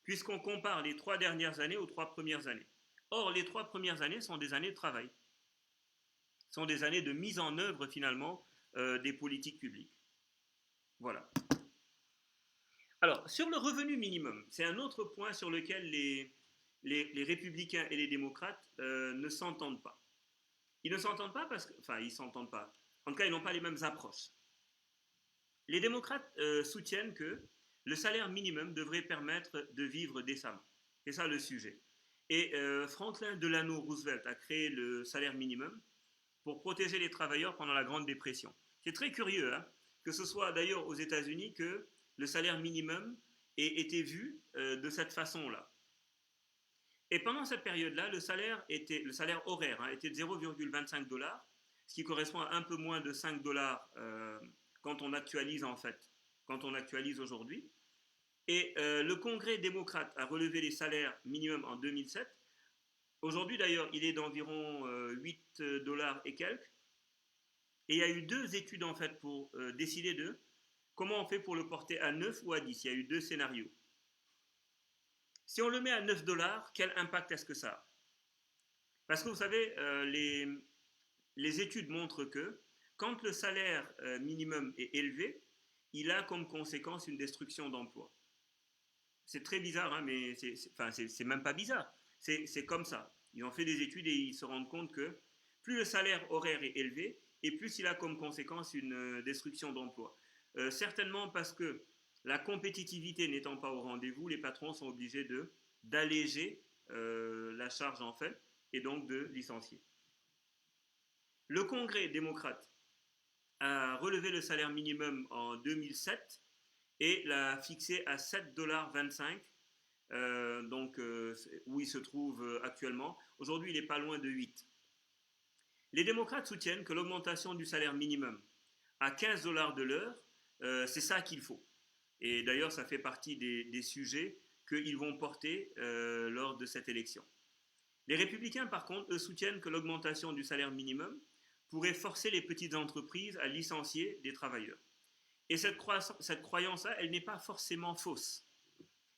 puisqu'on compare les 3 dernières années aux 3 premières années. Or, les 3 premières années sont des années de travail, sont des années de mise en œuvre finalement des politiques publiques. Voilà. Alors, sur le revenu minimum, c'est un autre point sur lequel les républicains et les démocrates ne s'entendent pas. Ils ne s'entendent pas parce que, enfin, ils ne s'entendent pas. En tout cas, ils n'ont pas les mêmes approches. Les démocrates soutiennent que le salaire minimum devrait permettre de vivre décemment. C'est ça le sujet. Et Franklin Delano Roosevelt a créé le salaire minimum pour protéger les travailleurs pendant la Grande Dépression. C'est très curieux, hein, que ce soit d'ailleurs aux États-Unis que le salaire minimum ait été vu de cette façon-là. Et pendant cette période-là, le salaire horaire était de 0,25 $, ce qui correspond à un peu moins de 5 $ quand on actualise en fait, quand on actualise aujourd'hui. Et le Congrès démocrate a relevé les salaires minimums en 2007. Aujourd'hui d'ailleurs, il est d'environ 8 $ et quelques. Et il y a eu 2 études en fait pour décider de comment on fait pour le porter à 9 ou à 10. Il y a eu 2 scénarios. Si on le met à 9 $, quel impact est-ce que ça a? Parce que vous savez, les études montrent que quand le salaire minimum est élevé, il a comme conséquence une destruction d'emplois. C'est très bizarre, hein, mais c'est même pas bizarre. C'est comme ça. Ils ont fait des études et ils se rendent compte que plus le salaire horaire est élevé, et plus il a comme conséquence une destruction d'emplois. Certainement parce que la compétitivité n'étant pas au rendez-vous, les patrons sont obligés d'alléger la charge en fait, et donc de licencier. Le Congrès démocrate a relevé le salaire minimum en 2007 et l'a fixé à 7,25 $, où il se trouve actuellement. Aujourd'hui, il n'est pas loin de 8. Les démocrates soutiennent que l'augmentation du salaire minimum à 15 $ de l'heure, c'est ça qu'il faut. Et d'ailleurs, ça fait partie des sujets qu'ils vont porter lors de cette élection. Les républicains, par contre, eux, soutiennent que l'augmentation du salaire minimum pourrait forcer les petites entreprises à licencier des travailleurs. Et cette croyance-là, elle n'est pas forcément fausse.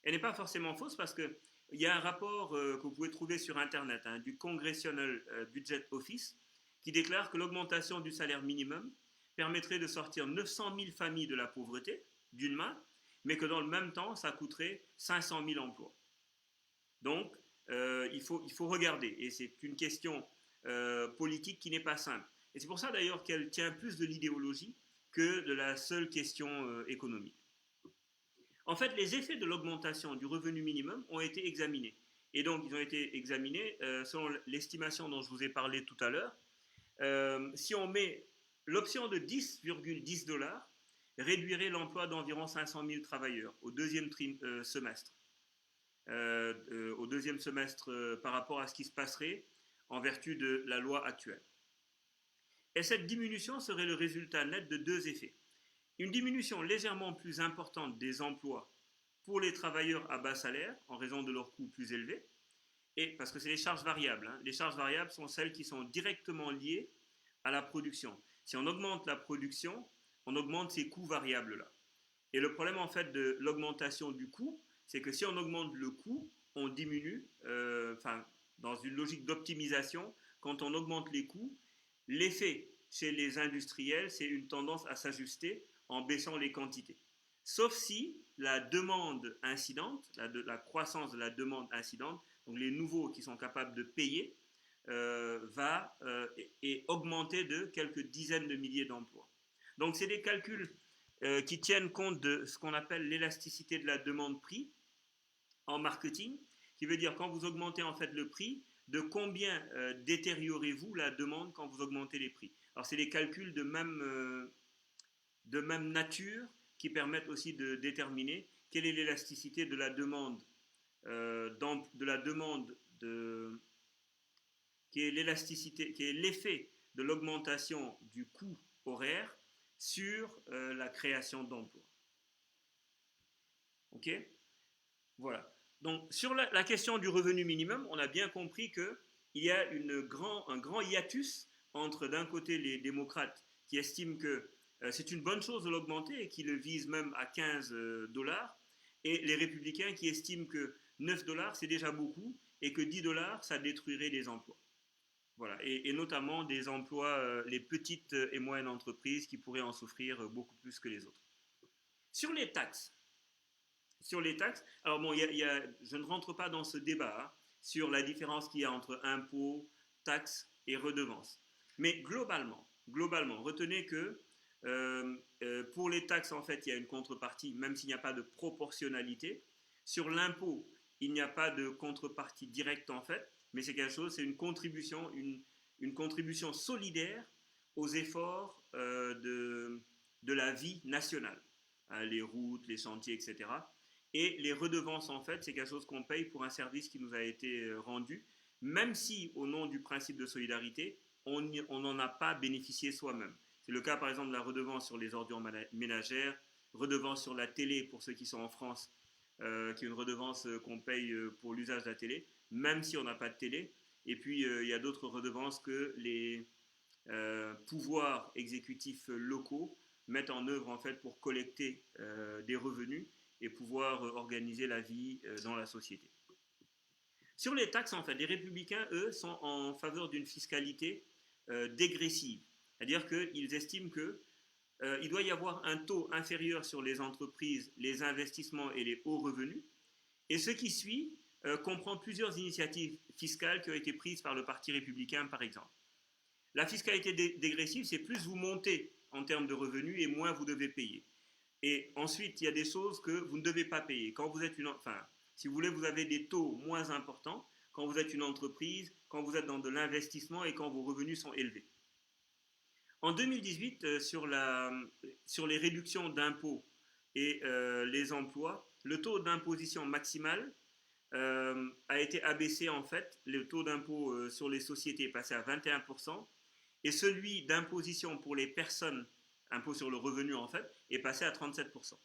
Elle n'est pas forcément fausse parce qu'il y a un rapport que vous pouvez trouver sur Internet, hein, du Congressional Budget Office, qui déclare que l'augmentation du salaire minimum permettrait de sortir 900 000 familles de la pauvreté, d'une main, mais que dans le même temps, ça coûterait 500 000 emplois. Donc, il faut regarder. Et c'est une question politique qui n'est pas simple. Et c'est pour ça d'ailleurs qu'elle tient plus de l'idéologie que de la seule question économique. En fait, les effets de l'augmentation du revenu minimum ont été examinés. Et donc, ils ont été examinés selon l'estimation dont je vous ai parlé tout à l'heure. Si on met l'option de 10,10 $ réduirait l'emploi d'environ 500 000 travailleurs au deuxième semestre. Au deuxième semestre par rapport à ce qui se passerait en vertu de la loi actuelle. Et cette diminution serait le résultat net de 2 effets. Une diminution légèrement plus importante des emplois pour les travailleurs à bas salaire en raison de leurs coûts plus élevés, et parce que c'est les charges variables. Hein. Les charges variables sont celles qui sont directement liées à la production. Si on augmente la production, on augmente ces coûts variables-là. Et le problème en fait de l'augmentation du coût, c'est que si on augmente le coût, on diminue, dans une logique d'optimisation, quand on augmente les coûts, l'effet chez les industriels, c'est une tendance à s'ajuster en baissant les quantités. Sauf si la demande incidente, la croissance de la demande incidente, donc les nouveaux qui sont capables de payer, va augmenter de quelques dizaines de milliers d'emplois. Donc c'est des calculs qui tiennent compte de ce qu'on appelle l'élasticité de la demande-prix en marketing, qui veut dire quand vous augmentez en fait le prix, de combien détériorez-vous la demande quand vous augmentez les prix. Alors c'est des calculs de même nature qui permettent aussi de déterminer quelle est l'élasticité de la demande, qui est l'effet de l'augmentation du coût horaire sur la création d'emplois. Ok? Voilà. Donc, sur la question du revenu minimum, on a bien compris qu'il y a un grand hiatus entre, d'un côté, les démocrates qui estiment que c'est une bonne chose de l'augmenter et qui le visent même à 15 dollars, et les républicains qui estiment que 9 dollars, c'est déjà beaucoup, et que 10 dollars, ça détruirait les emplois. Voilà. Et notamment des emplois, les petites et moyennes entreprises qui pourraient en souffrir beaucoup plus que les autres. Sur les taxes, alors bon, je ne rentre pas dans ce débat hein, sur la différence qu'il y a entre impôts, taxes et redevances. Mais globalement, retenez que pour les taxes, en fait, il y a une contrepartie, même s'il n'y a pas de proportionnalité. Sur l'impôt, il n'y a pas de contrepartie directe, en fait, mais c'est quelque chose, c'est une contribution solidaire aux efforts de la vie nationale, hein, les routes, les chantiers, etc. Et les redevances, en fait, c'est quelque chose qu'on paye pour un service qui nous a été rendu, même si, au nom du principe de solidarité, on n'en a pas bénéficié soi-même. C'est le cas, par exemple, de la redevance sur les ordures ménagères, redevance sur la télé pour ceux qui sont en France, qui est une redevance qu'on paye pour l'usage de la télé, même si on n'a pas de télé. Et puis, il y a d'autres redevances que les pouvoirs exécutifs locaux mettent en œuvre, en fait, pour collecter des revenus et pouvoir organiser la vie dans la société. Sur les taxes, en fait, les républicains, eux, sont en faveur d'une fiscalité dégressive. C'est-à-dire qu'ils estiment qu'il doit y avoir un taux inférieur sur les entreprises, les investissements et les hauts revenus. Et ce qui suit comprend plusieurs initiatives fiscales qui ont été prises par le Parti républicain, par exemple. La fiscalité dégressive, c'est plus vous montez en termes de revenus et moins vous devez payer. Et ensuite, il y a des choses que vous ne devez pas payer. Quand vous êtes si vous voulez, vous avez des taux moins importants quand vous êtes une entreprise, quand vous êtes dans de l'investissement et quand vos revenus sont élevés. En 2018, sur les réductions d'impôts et les emplois, le taux d'imposition maximal a été abaissé en fait. Le taux d'impôt sur les sociétés est passé à 21% et celui d'imposition pour les personnes, impôt sur le revenu en fait, est passé à 37%.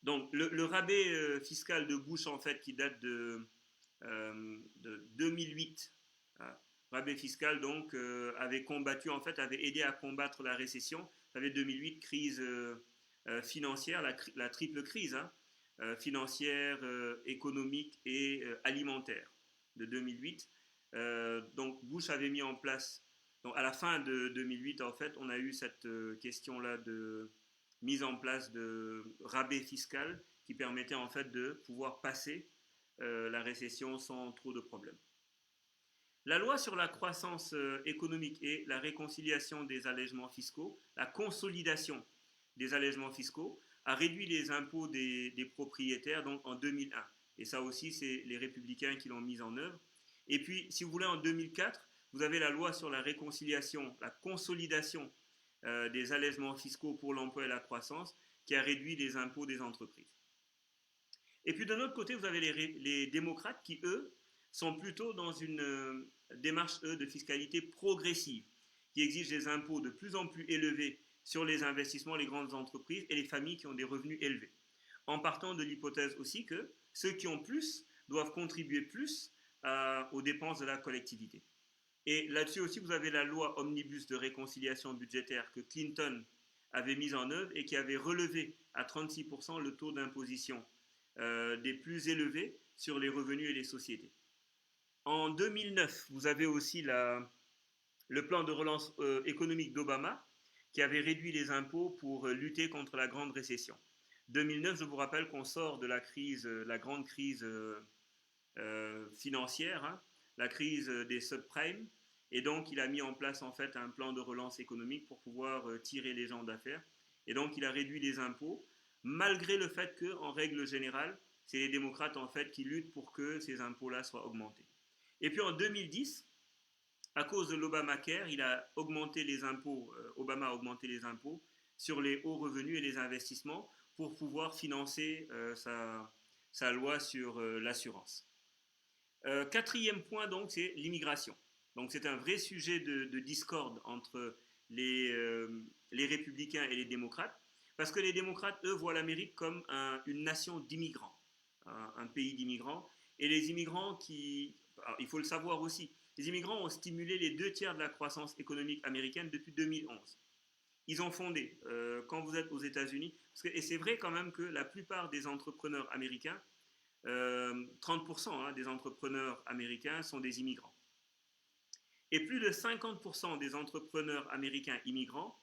Donc le rabais fiscal de Bush en fait qui date de 2008, hein, rabais fiscal donc avait combattu en fait, avait aidé à combattre la récession. Vous savez 2008 crise financière, la triple crise hein, financière, économique et alimentaire de 2008. Donc Bush avait mis en place, donc à la fin de 2008 en fait, on a eu cette question là de mise en place de rabais fiscal qui permettait en fait de pouvoir passer la récession sans trop de problèmes. La loi sur la croissance économique et la réconciliation des allègements fiscaux, la consolidation des allègements fiscaux, a réduit les impôts des propriétaires donc en 2001. Et ça aussi, c'est les républicains qui l'ont mise en œuvre. Et puis, si vous voulez, en 2004, vous avez la loi sur la réconciliation, la consolidation des allègements fiscaux pour l'emploi et la croissance, qui a réduit les impôts des entreprises. Et puis d'un autre côté, vous avez les démocrates qui, eux, sont plutôt dans une démarche, eux, de fiscalité progressive, qui exige des impôts de plus en plus élevés sur les investissements, les grandes entreprises et les familles qui ont des revenus élevés. En partant de l'hypothèse aussi que ceux qui ont plus doivent contribuer plus aux dépenses de la collectivité. Et là-dessus aussi, vous avez la loi omnibus de réconciliation budgétaire que Clinton avait mise en œuvre et qui avait relevé à 36% le taux d'imposition des plus élevés sur les revenus et les sociétés. En 2009, vous avez aussi le plan de relance économique d'Obama qui avait réduit les impôts pour lutter contre la grande récession. 2009, je vous rappelle qu'on sort de la grande crise financière, hein, la crise des subprimes, et donc il a mis en place en fait un plan de relance économique pour pouvoir tirer les gens d'affaires. Et donc il a réduit les impôts, malgré le fait qu'en règle générale, c'est les démocrates en fait qui luttent pour que ces impôts-là soient augmentés. Et puis en 2010, à cause de l'Obamacare, il a augmenté les impôts, Obama a augmenté les impôts sur les hauts revenus et les investissements pour pouvoir financer sa loi sur l'assurance. Quatrième point, donc, c'est l'immigration. Donc, c'est un vrai sujet de discorde entre les républicains et les démocrates. Parce que les démocrates, eux, voient l'Amérique comme une nation d'immigrants, un pays d'immigrants. Et les immigrants alors, il faut le savoir aussi, les immigrants ont stimulé les 2 tiers de la croissance économique américaine depuis 2011. Ils ont fondé, quand vous êtes aux États-Unis, et c'est vrai quand même que la plupart des entrepreneurs américains, 30% des entrepreneurs américains sont des immigrants. Et plus de 50% des entrepreneurs américains immigrants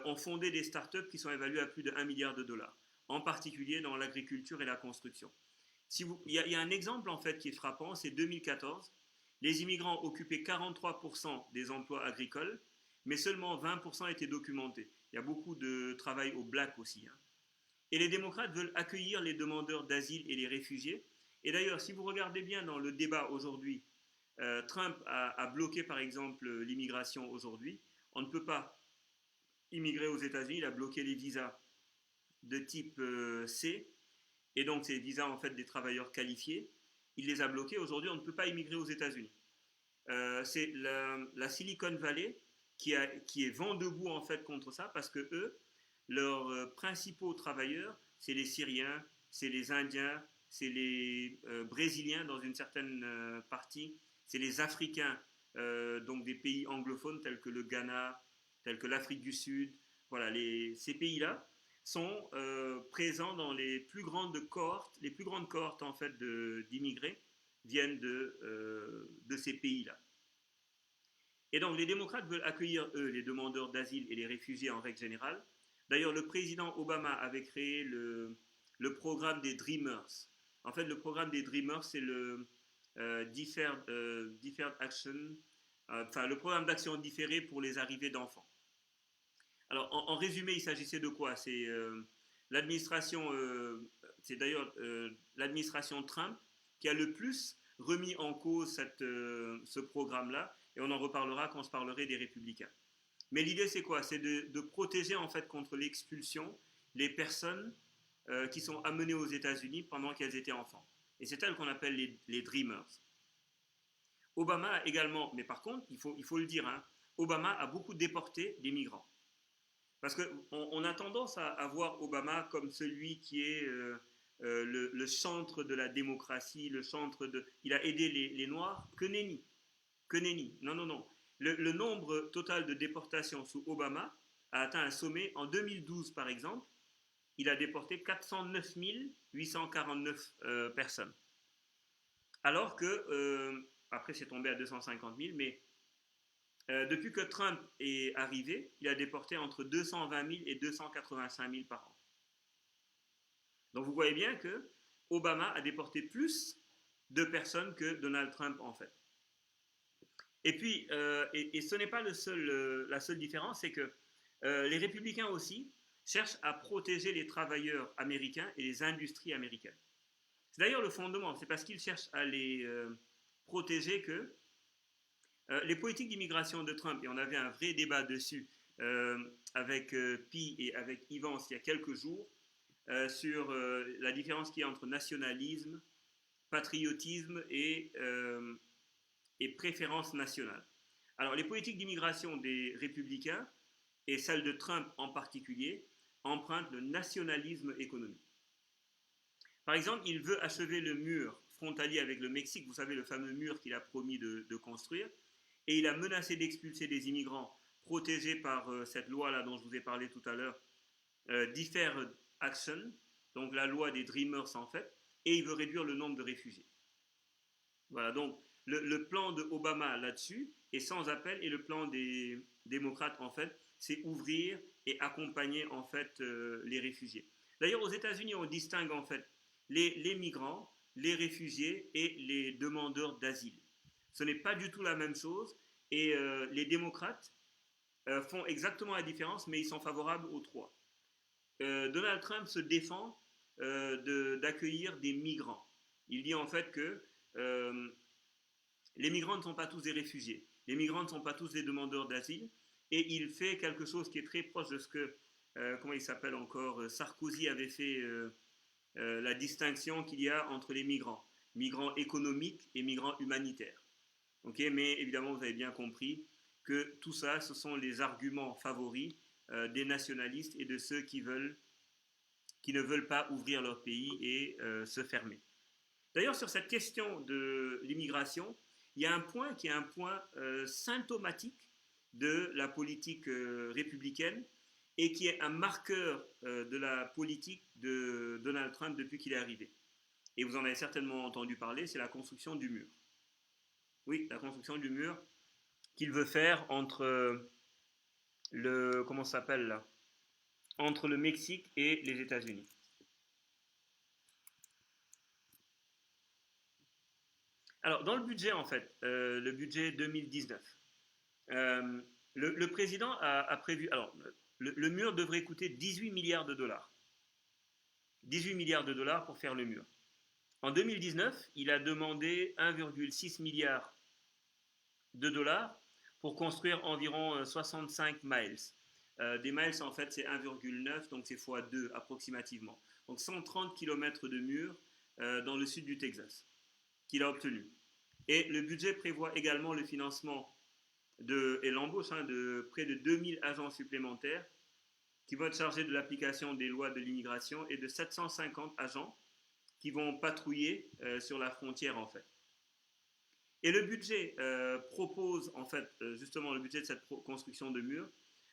ont fondé des startups qui sont évaluées à plus de 1 milliard de dollars, en particulier dans l'agriculture et la construction. Il y a un exemple en fait qui est frappant, c'est 2014. Les immigrants occupaient 43% des emplois agricoles, mais seulement 20% étaient documentés. Il y a beaucoup de travail au black aussi. Et les démocrates veulent accueillir les demandeurs d'asile et les réfugiés. Et d'ailleurs, si vous regardez bien dans le débat aujourd'hui, Trump a bloqué par exemple l'immigration aujourd'hui. On ne peut pas immigrer aux États-Unis, il a bloqué les visas de type C, et donc ces visas en fait des travailleurs qualifiés. Il les a bloqués. Aujourd'hui, on ne peut pas immigrer aux États-Unis. C'est la Silicon Valley qui est vent debout en fait contre ça, parce que eux, leurs principaux travailleurs, c'est les Syriens, c'est les Indiens, c'est les Brésiliens dans une certaine partie, c'est les Africains, donc des pays anglophones tels que le Ghana, tels que l'Afrique du Sud. Voilà, ces pays-là sont présents dans les plus grandes cohortes. Les plus grandes cohortes en fait d'immigrés viennent de ces pays-là. Et donc les démocrates veulent accueillir, eux, les demandeurs d'asile et les réfugiés en règle générale. D'ailleurs, le président Obama avait créé le programme des Dreamers. En fait, le programme des Dreamers, c'est le Deferred Action, enfin le programme d'action différée pour les arrivées d'enfants. Alors, en résumé, il s'agissait de quoi? C'est l'administration, c'est d'ailleurs l'administration Trump qui a le plus remis en cause ce programme-là, et on en reparlera quand je parlerai des républicains. Mais l'idée, c'est quoi? C'est de protéger en fait contre l'expulsion les personnes qui sont amenées aux États-Unis pendant qu'elles étaient enfants. Et c'est elles qu'on appelle les Dreamers. Obama a également, mais par contre, il faut le dire, Obama a beaucoup déporté des migrants. Parce qu'on a tendance à voir Obama comme celui qui est le chantre de la démocratie, il a aidé les Noirs. Que nenni. Que nenni. Non, non, non. Le nombre total de déportations sous Obama a atteint un sommet. En 2012, par exemple, il a déporté 409 849 personnes. Alors que, après c'est tombé à 250 000, mais depuis que Trump est arrivé, il a déporté entre 220 000 et 285 000 par an. Donc vous voyez bien que Obama a déporté plus de personnes que Donald Trump en fait. Et puis, et ce n'est pas la seule différence, c'est que les républicains aussi cherchent à protéger les travailleurs américains et les industries américaines. C'est d'ailleurs le fondement, c'est parce qu'ils cherchent à les protéger que les politiques d'immigration de Trump, et on avait un vrai débat dessus avec Pi et avec Ivance il y a quelques jours, sur la différence qu'il y a entre nationalisme, patriotisme et préférence nationale. Alors les politiques d'immigration des républicains, et celles de Trump en particulier, empruntent le nationalisme économique. Par exemple, il veut achever le mur frontalier avec le Mexique, vous savez, le fameux mur qu'il a promis de construire, et il a menacé d'expulser des immigrants protégés par cette loi-là dont je vous ai parlé tout à l'heure, Deferred Action, donc la loi des Dreamers en fait, et il veut réduire le nombre de réfugiés. Voilà, donc le plan de Obama là-dessus est sans appel, et le plan des démocrates en fait, c'est ouvrir et accompagner en fait les réfugiés. D'ailleurs, aux États-Unis, on distingue en fait les migrants, les réfugiés et les demandeurs d'asile. Ce n'est pas du tout la même chose, et les démocrates font exactement la différence, mais ils sont favorables aux trois. Donald Trump se défend d'accueillir des migrants. Il dit en fait que les migrants ne sont pas tous des réfugiés, les migrants ne sont pas tous des demandeurs d'asile, et il fait quelque chose qui est très proche de ce que, comment il s'appelle encore, Sarkozy avait fait la distinction qu'il y a entre les migrants économiques et migrants humanitaires. Okay, mais évidemment, vous avez bien compris que tout ça, ce sont les arguments favoris des nationalistes et de ceux qui ne veulent pas ouvrir leur pays et se fermer. D'ailleurs, sur cette question de l'immigration, il y a un point qui est un point symptomatique de la politique républicaine et qui est un marqueur de la politique de Donald Trump depuis qu'il est arrivé. Et vous en avez certainement entendu parler, c'est la construction du mur. Oui, la construction du mur qu'il veut faire entre comment ça s'appelle là, entre le Mexique et les États-Unis. Alors, dans le budget, en fait, le budget 2019, le président a prévu. Alors, le mur devrait coûter 18 milliards de dollars. 18 milliards de dollars pour faire le mur. En 2019, il a demandé 1,6 milliard de dollars pour construire environ 65 miles. Des miles, en fait, c'est 1,9, donc c'est x2 approximativement. Donc 130 km de mur dans le sud du Texas qu'il a obtenu. Et le budget prévoit également le financement et l'embauche de près de 2000 agents supplémentaires qui vont être chargés de l'application des lois de l'immigration et de 750 agents qui vont patrouiller sur la frontière en fait. Et le budget propose en fait justement le budget de cette construction de murs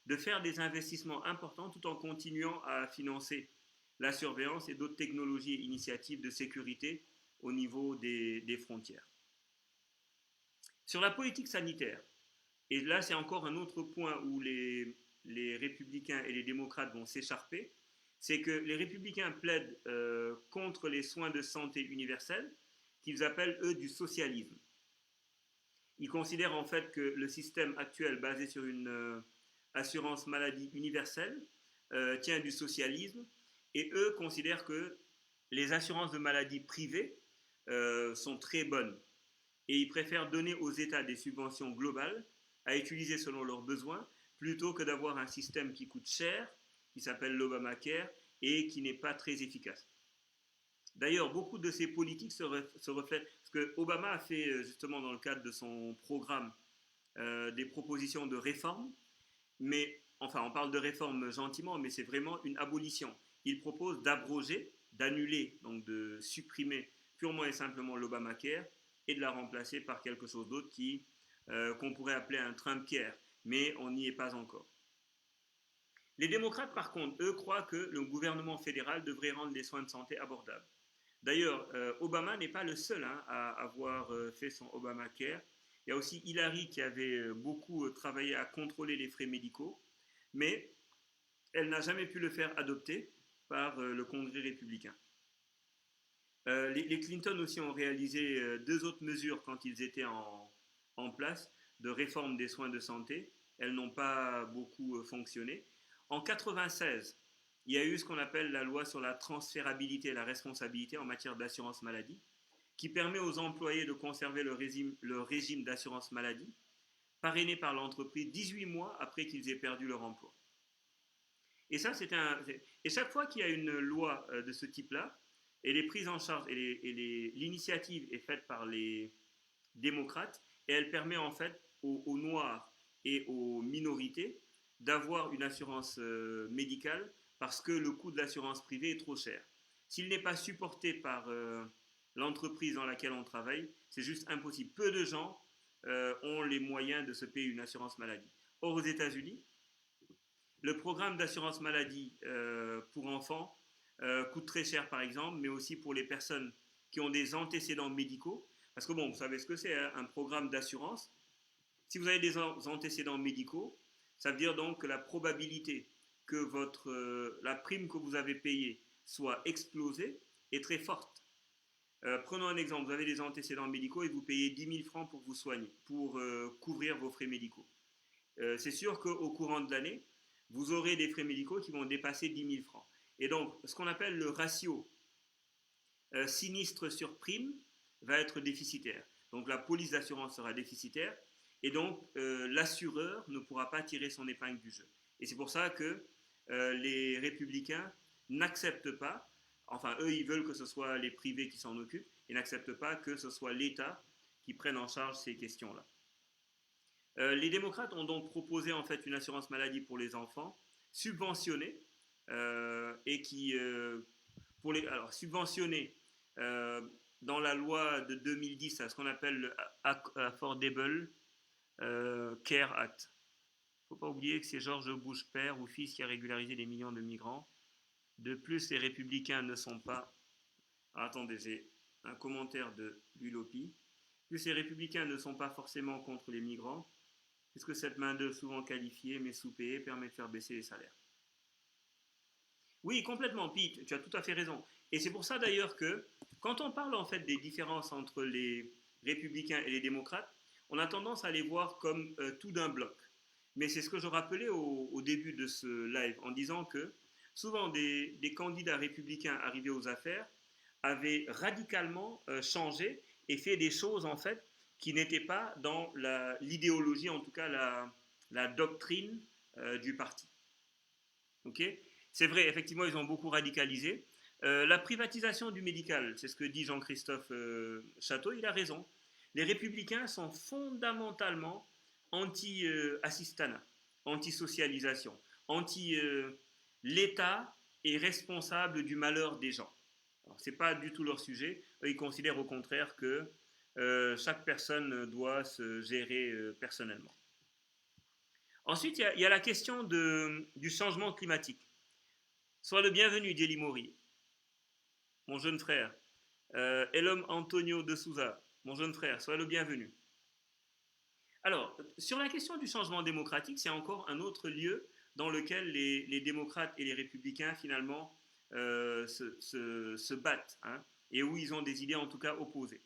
de faire des investissements importants tout en continuant à financer la surveillance et d'autres technologies et initiatives de sécurité au niveau des frontières. Sur la politique sanitaire, et là c'est encore un autre point où les républicains et les démocrates vont s'écharper, c'est que les républicains plaident contre les soins de santé universels, qu'ils appellent eux du socialisme. Ils considèrent en fait que le système actuel basé sur une assurance maladie universelle tient du socialisme, et eux considèrent que les assurances de maladie privées sont très bonnes. Et ils préfèrent donner aux États des subventions globales à utiliser selon leurs besoins, plutôt que d'avoir un système qui coûte cher, qui s'appelle l'Obamacare, et qui n'est pas très efficace. D'ailleurs, beaucoup de ces politiques se reflètent, parce que Obama a fait justement dans le cadre de son programme des propositions de réforme, mais enfin on parle de réforme gentiment, mais c'est vraiment une abolition. Il propose d'abroger, d'annuler, donc de supprimer purement et simplement l'Obamacare et de la remplacer par quelque chose d'autre qu'on pourrait appeler un Trumpcare, mais on n'y est pas encore. Les démocrates, par contre, eux, croient que le gouvernement fédéral devrait rendre les soins de santé abordables. D'ailleurs, Obama n'est pas le seul à avoir fait son Obamacare. Il y a aussi Hillary qui avait beaucoup travaillé à contrôler les frais médicaux, mais elle n'a jamais pu le faire adopter par le Congrès républicain. Les Clinton aussi ont réalisé deux autres mesures quand ils étaient en place de réforme des soins de santé. Elles n'ont pas beaucoup fonctionné. En 1996, il y a eu ce qu'on appelle la loi sur la transférabilité et la responsabilité en matière d'assurance maladie, qui permet aux employés de conserver le régime d'assurance maladie, parrainé par l'entreprise 18 mois après qu'ils aient perdu leur emploi. Et ça, et chaque fois qu'il y a une loi de ce type-là, elle est prise en charge, et l'initiative est faite par les démocrates, et elle permet en fait aux Noirs et aux minorités d'avoir une assurance médicale parce que le coût de l'assurance privée est trop cher. S'il n'est pas supporté par l'entreprise dans laquelle on travaille, c'est juste impossible. Peu de gens ont les moyens de se payer une assurance maladie. Or, aux États-Unis, le programme d'assurance maladie pour enfants coûte très cher, par exemple, mais aussi pour les personnes qui ont des antécédents médicaux. Parce que, bon, vous savez ce que c'est, un programme d'assurance. Si vous avez des antécédents médicaux, ça veut dire donc que la probabilité que la prime que vous avez payée soit explosée est très forte. Prenons un exemple, vous avez des antécédents médicaux et vous payez 10 000 francs pour vous soigner, pour couvrir vos frais médicaux. C'est sûr qu'au courant de l'année, vous aurez des frais médicaux qui vont dépasser 10 000 francs. Et donc, ce qu'on appelle le ratio sinistre sur prime va être déficitaire. Donc, la police d'assurance sera déficitaire et donc l'assureur ne pourra pas tirer son épingle du jeu. Et c'est pour ça que les républicains n'acceptent pas, enfin eux ils veulent que ce soit les privés qui s'en occupent, et n'acceptent pas que ce soit l'État qui prenne en charge ces questions-là. Les démocrates ont donc proposé en fait une assurance maladie pour les enfants subventionner et qui, alors subventionner dans la loi de 2010 à ce qu'on appelle le Affordable Care Act. Il ne faut pas oublier que c'est George Bush père ou fils qui a régularisé des millions de migrants. De plus, les républicains ne sont pas... Alors, attendez, j'ai un commentaire de Lulopi. Plus les républicains ne sont pas forcément contre les migrants, puisque cette main-d'œuvre souvent qualifiée mais sous-payée permet de faire baisser les salaires. Oui, complètement, Pete, tu as tout à fait raison. Et c'est pour ça d'ailleurs que quand on parle en fait des différences entre les républicains et les démocrates, on a tendance à les voir comme tout d'un bloc. Mais c'est ce que je rappelais au début de ce live en disant que souvent des candidats républicains arrivés aux affaires avaient radicalement changé et fait des choses en fait qui n'étaient pas dans l'idéologie, en tout cas la doctrine du parti. Ok ? C'est vrai, effectivement, ils ont beaucoup radicalisé. La privatisation du médical, c'est ce que dit Jean-Christophe Château, il a raison. Les républicains sont fondamentalement anti-assistanat, anti-socialisation, anti-l'État est responsable du malheur des gens. Ce n'est pas du tout leur sujet. Eux, ils considèrent au contraire que chaque personne doit se gérer personnellement. Ensuite, il y a la question du changement climatique. Sois le bienvenu, Dieli Mori, mon jeune frère. Elom Antonio de Souza, mon jeune frère, sois le bienvenu. Alors, sur la question du changement démocratique, c'est encore un autre lieu dans lequel les démocrates et les républicains, finalement, se battent, hein, et où ils ont des idées, en tout cas, opposées.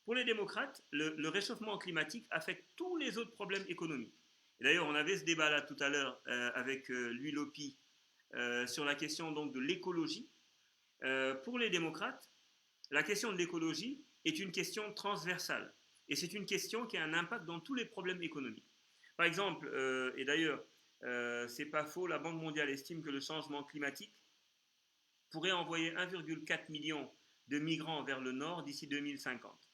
Pour les démocrates, le réchauffement climatique affecte tous les autres problèmes économiques. Et d'ailleurs, on avait ce débat-là tout à l'heure avec Louis Lopi sur la question donc, de l'écologie. Pour les démocrates, la question de l'écologie est une question transversale. Et c'est une question qui a un impact dans tous les problèmes économiques. Par exemple, et d'ailleurs, c'est pas faux, la Banque mondiale estime que le changement climatique pourrait envoyer 1,4 million de migrants vers le nord d'ici 2050.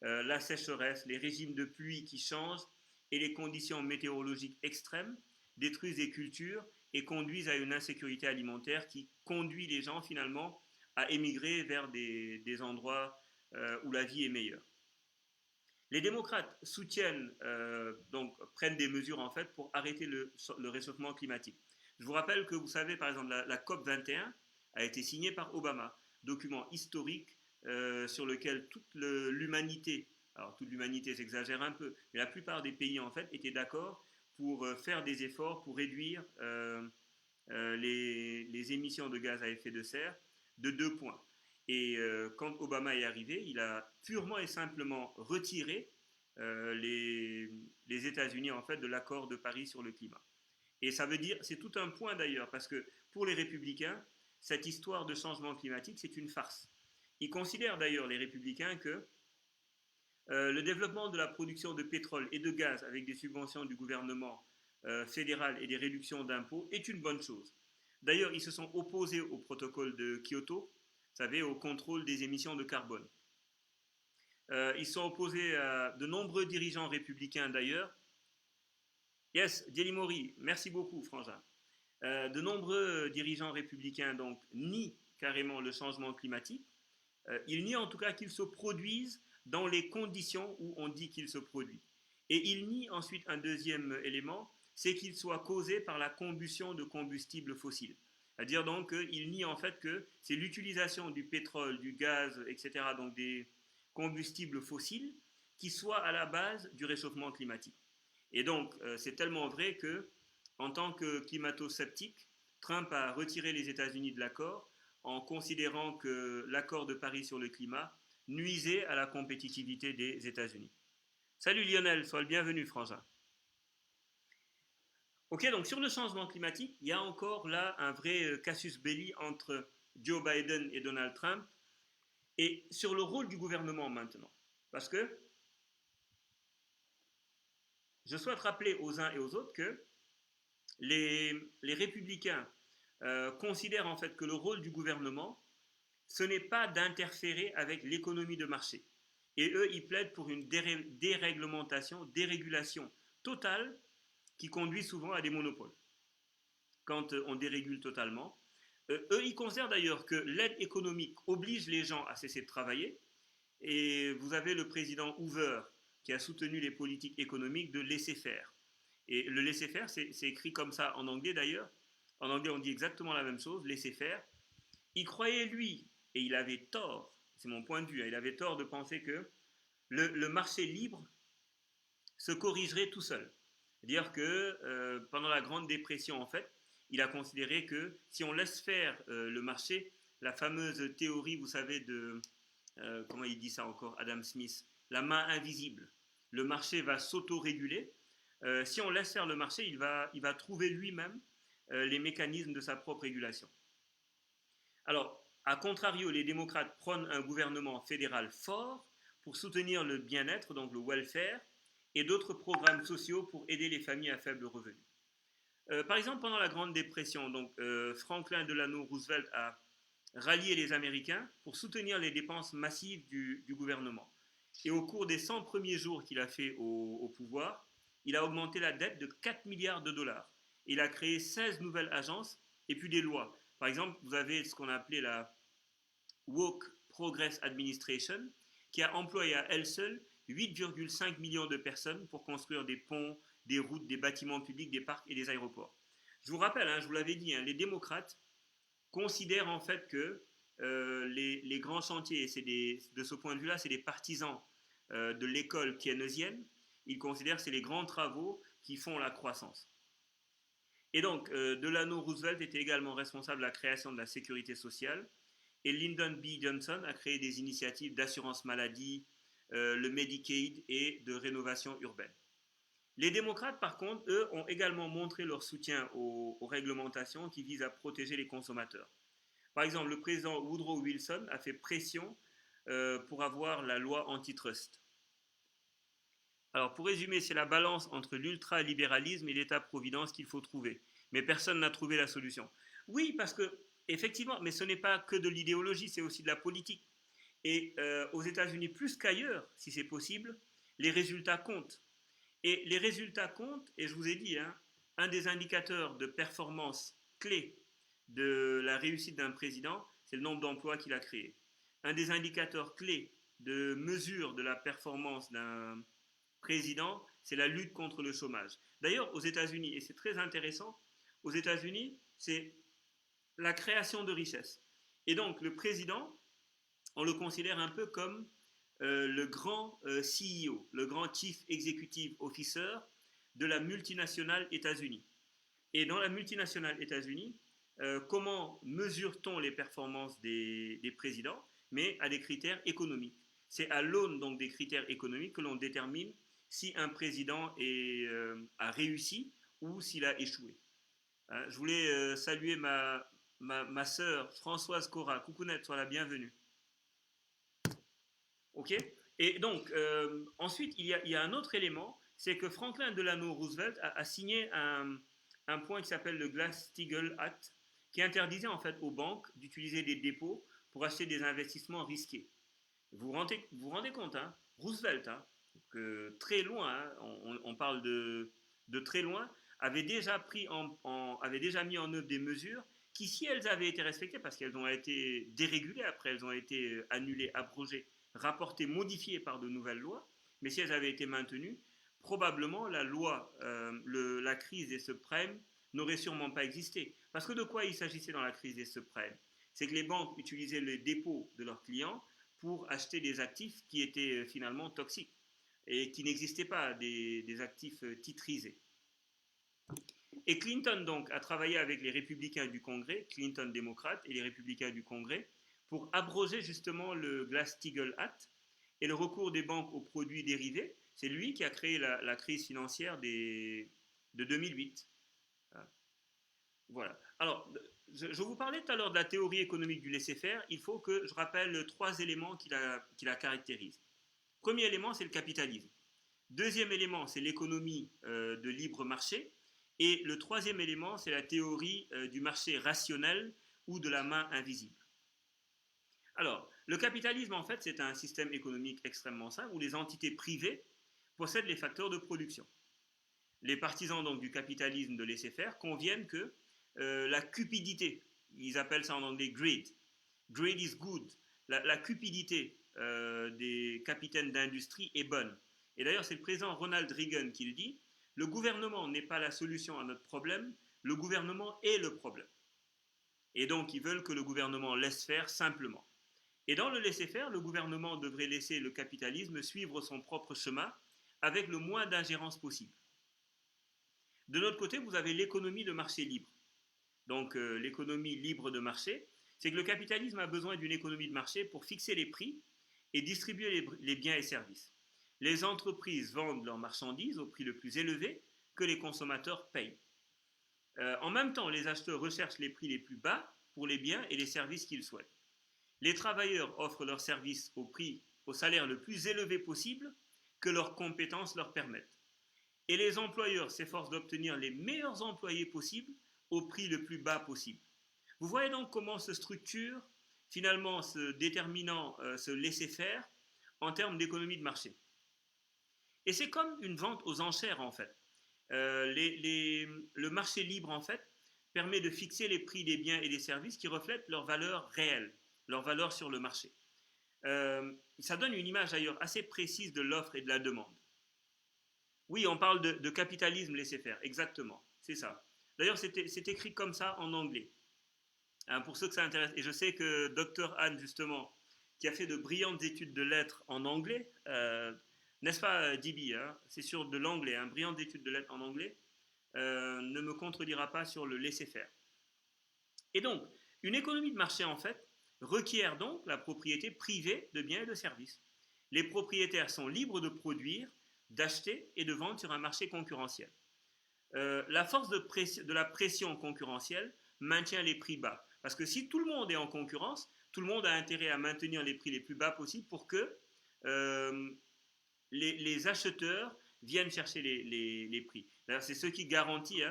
La sécheresse, les régimes de pluie qui changent et les conditions météorologiques extrêmes détruisent des cultures et conduisent à une insécurité alimentaire qui conduit les gens finalement à émigrer vers des endroits où la vie est meilleure. Les démocrates soutiennent, donc prennent des mesures en fait pour arrêter le réchauffement climatique. Je vous rappelle que vous savez par exemple la COP 21 a été signée par Obama, document historique sur lequel toute l'humanité, alors toute l'humanité j'exagère un peu, mais la plupart des pays en fait étaient d'accord pour faire des efforts pour réduire les émissions de gaz à effet de serre de 2 points. Et quand Obama est arrivé, il a purement et simplement retiré les États-Unis en fait de l'accord de Paris sur le climat. Et ça veut dire, c'est tout un point d'ailleurs, parce que pour les républicains, cette histoire de changement climatique, c'est une farce. Ils considèrent d'ailleurs, les républicains, que le développement de la production de pétrole et de gaz avec des subventions du gouvernement fédéral et des réductions d'impôts est une bonne chose. D'ailleurs, ils se sont opposés au protocole de Kyoto, vous savez, au contrôle des émissions de carbone. Ils sont opposés à de nombreux dirigeants républicains d'ailleurs. Yes, Dieli Mori, merci beaucoup, Frangin. De nombreux dirigeants républicains donc nient carrément le changement climatique. Ils nient en tout cas qu'il se produise dans les conditions où on dit qu'il se produit. Et ils nient ensuite un deuxième élément, c'est qu'il soit causé par la combustion de combustibles fossiles. C'est-à-dire donc qu'il nie en fait que c'est l'utilisation du pétrole, du gaz, etc., donc des combustibles fossiles, qui soient à la base du réchauffement climatique. Et donc, c'est tellement vrai que, en tant que climato-sceptique, Trump a retiré les États-Unis de l'accord en considérant que l'accord de Paris sur le climat nuisait à la compétitivité des États-Unis. Salut Lionel, sois le bienvenu, Frangin. Ok, donc sur le changement climatique, il y a encore là un vrai casus belli entre Joe Biden et Donald Trump, et sur le rôle du gouvernement maintenant. Parce que je souhaite rappeler aux uns et aux autres que les républicains considèrent en fait que le rôle du gouvernement, ce n'est pas d'interférer avec l'économie de marché. Et eux, ils plaident pour une déréglementation, dérégulation totale qui conduit souvent à des monopoles. quand on dérégule totalement. Eux, ils considèrent d'ailleurs que l'aide économique oblige les gens à cesser de travailler. Et vous avez le président Hoover qui a soutenu les politiques économiques de laisser-faire. Et le laisser-faire, c'est écrit comme ça en anglais d'ailleurs. En anglais, on dit exactement la même chose, laisser-faire. Il croyait, lui, et il avait tort, c'est mon point de vue, il avait tort de penser que le marché libre se corrigerait tout seul. C'est-à-dire que pendant la Grande Dépression, en fait, il a considéré que si on laisse faire le marché, la fameuse théorie, vous savez, de, comment il dit ça encore, Adam Smith, la main invisible, le marché va s'auto-réguler. Si on laisse faire le marché, il va trouver lui-même les mécanismes de sa propre régulation. Alors, à contrario, les démocrates prônent un gouvernement fédéral fort pour soutenir le bien-être, donc le welfare, et d'autres programmes sociaux pour aider les familles à faible revenu. Par exemple, pendant la Grande Dépression, donc, Franklin Delano Roosevelt a rallié les Américains pour soutenir les dépenses massives du gouvernement. Et au cours des 100 premiers jours qu'il a fait au pouvoir, il a augmenté la dette de 4 milliards de dollars. Il a créé 16 nouvelles agences et puis des lois. Par exemple, vous avez ce qu'on a appelé la Work Progress Administration, qui a employé à elle seule 8,5 millions de personnes pour construire des ponts, des routes, des bâtiments publics, des parcs et des aéroports. Je vous rappelle, je vous l'avais dit, les démocrates considèrent en fait que les grands chantiers, et de ce point de vue-là, c'est des partisans de l'école keynésienne. Ils considèrent que c'est les grands travaux qui font la croissance. Et donc, Delano Roosevelt était également responsable de la création de la sécurité sociale. Et Lyndon B. Johnson a créé des initiatives d'assurance maladie, le Medicaid et de rénovation urbaine. Les démocrates, par contre, eux, ont également montré leur soutien aux réglementations qui visent à protéger les consommateurs. Par exemple, le président Woodrow Wilson a fait pression pour avoir la loi antitrust. Alors, pour résumer, c'est la balance entre l'ultralibéralisme et l'État-providence qu'il faut trouver. Mais personne n'a trouvé la solution. Oui, parce que, effectivement, mais ce n'est pas que de l'idéologie, c'est aussi de la politique. Et aux États-Unis, plus qu'ailleurs, si c'est possible, les résultats comptent. Et les résultats comptent, et je vous ai dit, un des indicateurs de performance clé de la réussite d'un président, c'est le nombre d'emplois qu'il a créés. Un des indicateurs clés de mesure de la performance d'un président, c'est la lutte contre le chômage. D'ailleurs, aux États-Unis, et c'est très intéressant, aux États-Unis, c'est la création de richesses. Et donc, le président, on le considère un peu comme le grand CEO, le grand Chief Executive Officer de la multinationale États-Unis. Et dans la multinationale États-Unis, comment mesure-t-on les performances des présidents? Mais à des critères économiques. C'est à l'aune donc des critères économiques que l'on détermine si un président a réussi ou s'il a échoué. Je voulais saluer ma sœur Françoise Cora. Coucounette, sois la bienvenue. Ok. Et donc, ensuite, il y a un autre élément, c'est que Franklin Delano Roosevelt a signé un point qui s'appelle le Glass-Steagall Act, qui interdisait en fait aux banques d'utiliser des dépôts pour acheter des investissements risqués. Vous vous rendez compte, Roosevelt, que très loin, on parle de très loin, avait déjà mis en œuvre des mesures qui, si elles avaient été respectées, parce qu'elles ont été dérégulées après, elles ont été annulées, abrogées, rapportées, modifiées par de nouvelles lois, mais si elles avaient été maintenues, probablement la crise des subprimes n'aurait sûrement pas existé. Parce que de quoi il s'agissait dans la crise des subprimes? C'est que les banques utilisaient les dépôts de leurs clients pour acheter des actifs qui étaient finalement toxiques et qui n'existaient pas, des actifs titrisés. Et Clinton, donc, a travaillé avec les républicains du Congrès, Clinton démocrate et les républicains du Congrès, pour abroger justement le Glass-Steagall Act et le recours des banques aux produits dérivés. C'est lui qui a créé la crise financière de 2008. Voilà. Alors, je vous parlais tout à l'heure de la théorie économique du laisser-faire. Il faut que je rappelle 3 éléments qui la caractérisent. Premier élément, c'est le capitalisme. Deuxième élément, c'est l'économie de libre marché. Et le troisième élément, c'est la théorie du marché rationnel ou de la main invisible. Alors, le capitalisme, en fait, c'est un système économique extrêmement simple où les entités privées possèdent les facteurs de production. Les partisans donc du capitalisme de laisser-faire conviennent que la cupidité. Ils appellent ça en anglais greed. Greed is good. La cupidité des capitaines d'industrie est bonne. Et d'ailleurs, c'est le président Ronald Reagan qui le dit. Le gouvernement n'est pas la solution à notre problème, le gouvernement est le problème. Et donc, ils veulent que le gouvernement laisse faire simplement. Et dans le laisser-faire, le gouvernement devrait laisser le capitalisme suivre son propre chemin avec le moins d'ingérence possible. De l'autre côté, vous avez l'économie de marché libre. Donc, l'économie libre de marché, c'est que le capitalisme a besoin d'une économie de marché pour fixer les prix et distribuer les biens et services. Les entreprises vendent leurs marchandises au prix le plus élevé que les consommateurs payent. En même temps, les acheteurs recherchent les prix les plus bas pour les biens et les services qu'ils souhaitent. Les travailleurs offrent leurs services au salaire le plus élevé possible que leurs compétences leur permettent. Et les employeurs s'efforcent d'obtenir les meilleurs employés possibles au prix le plus bas possible. Vous voyez donc comment se structure finalement ce déterminant, ce laisser-faire en termes d'économie de marché. Et c'est comme une vente aux enchères en fait. Le marché libre en fait permet de fixer les prix des biens et des services qui reflètent leur valeur réelle, leur valeur sur le marché. Ça donne une image d'ailleurs assez précise de l'offre et de la demande. Oui, on parle de capitalisme laisser-faire, exactement, c'est ça. D'ailleurs, c'est écrit comme ça en anglais. Hein, pour ceux que ça intéresse, et je sais que Dr Anne, justement, qui a fait de brillantes études de lettres en anglais, n'est-ce pas, DB, hein, c'est sur de l'anglais, hein, brillantes études de lettres en anglais, ne me contredira pas sur le laisser-faire. Et donc, une économie de marché, en fait, requiert donc la propriété privée de biens et de services. Les propriétaires sont libres de produire, d'acheter et de vendre sur un marché concurrentiel. La force de la pression concurrentielle maintient les prix bas. Parce que si tout le monde est en concurrence, tout le monde a intérêt à maintenir les prix les plus bas possibles pour que les acheteurs viennent chercher les prix. D'ailleurs, c'est ce qui garantit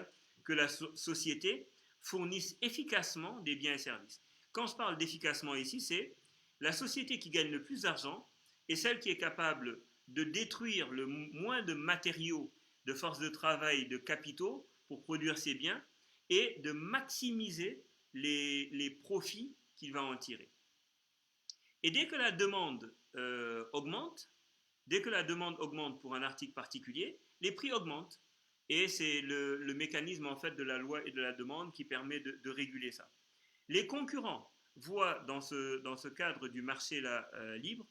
que la société fournisse efficacement des biens et services. Quand je parle d'efficacement ici, c'est la société qui gagne le plus d'argent est celle qui est capable de détruire le moins de matériaux, de forces de travail, de capitaux pour produire ses biens et de maximiser les profits qu'il va en tirer. Et dès que la demande augmente, pour un article particulier, les prix augmentent. Et c'est le mécanisme en fait de la loi et de la demande qui permet de réguler ça. Les concurrents voient dans ce cadre du marché libre,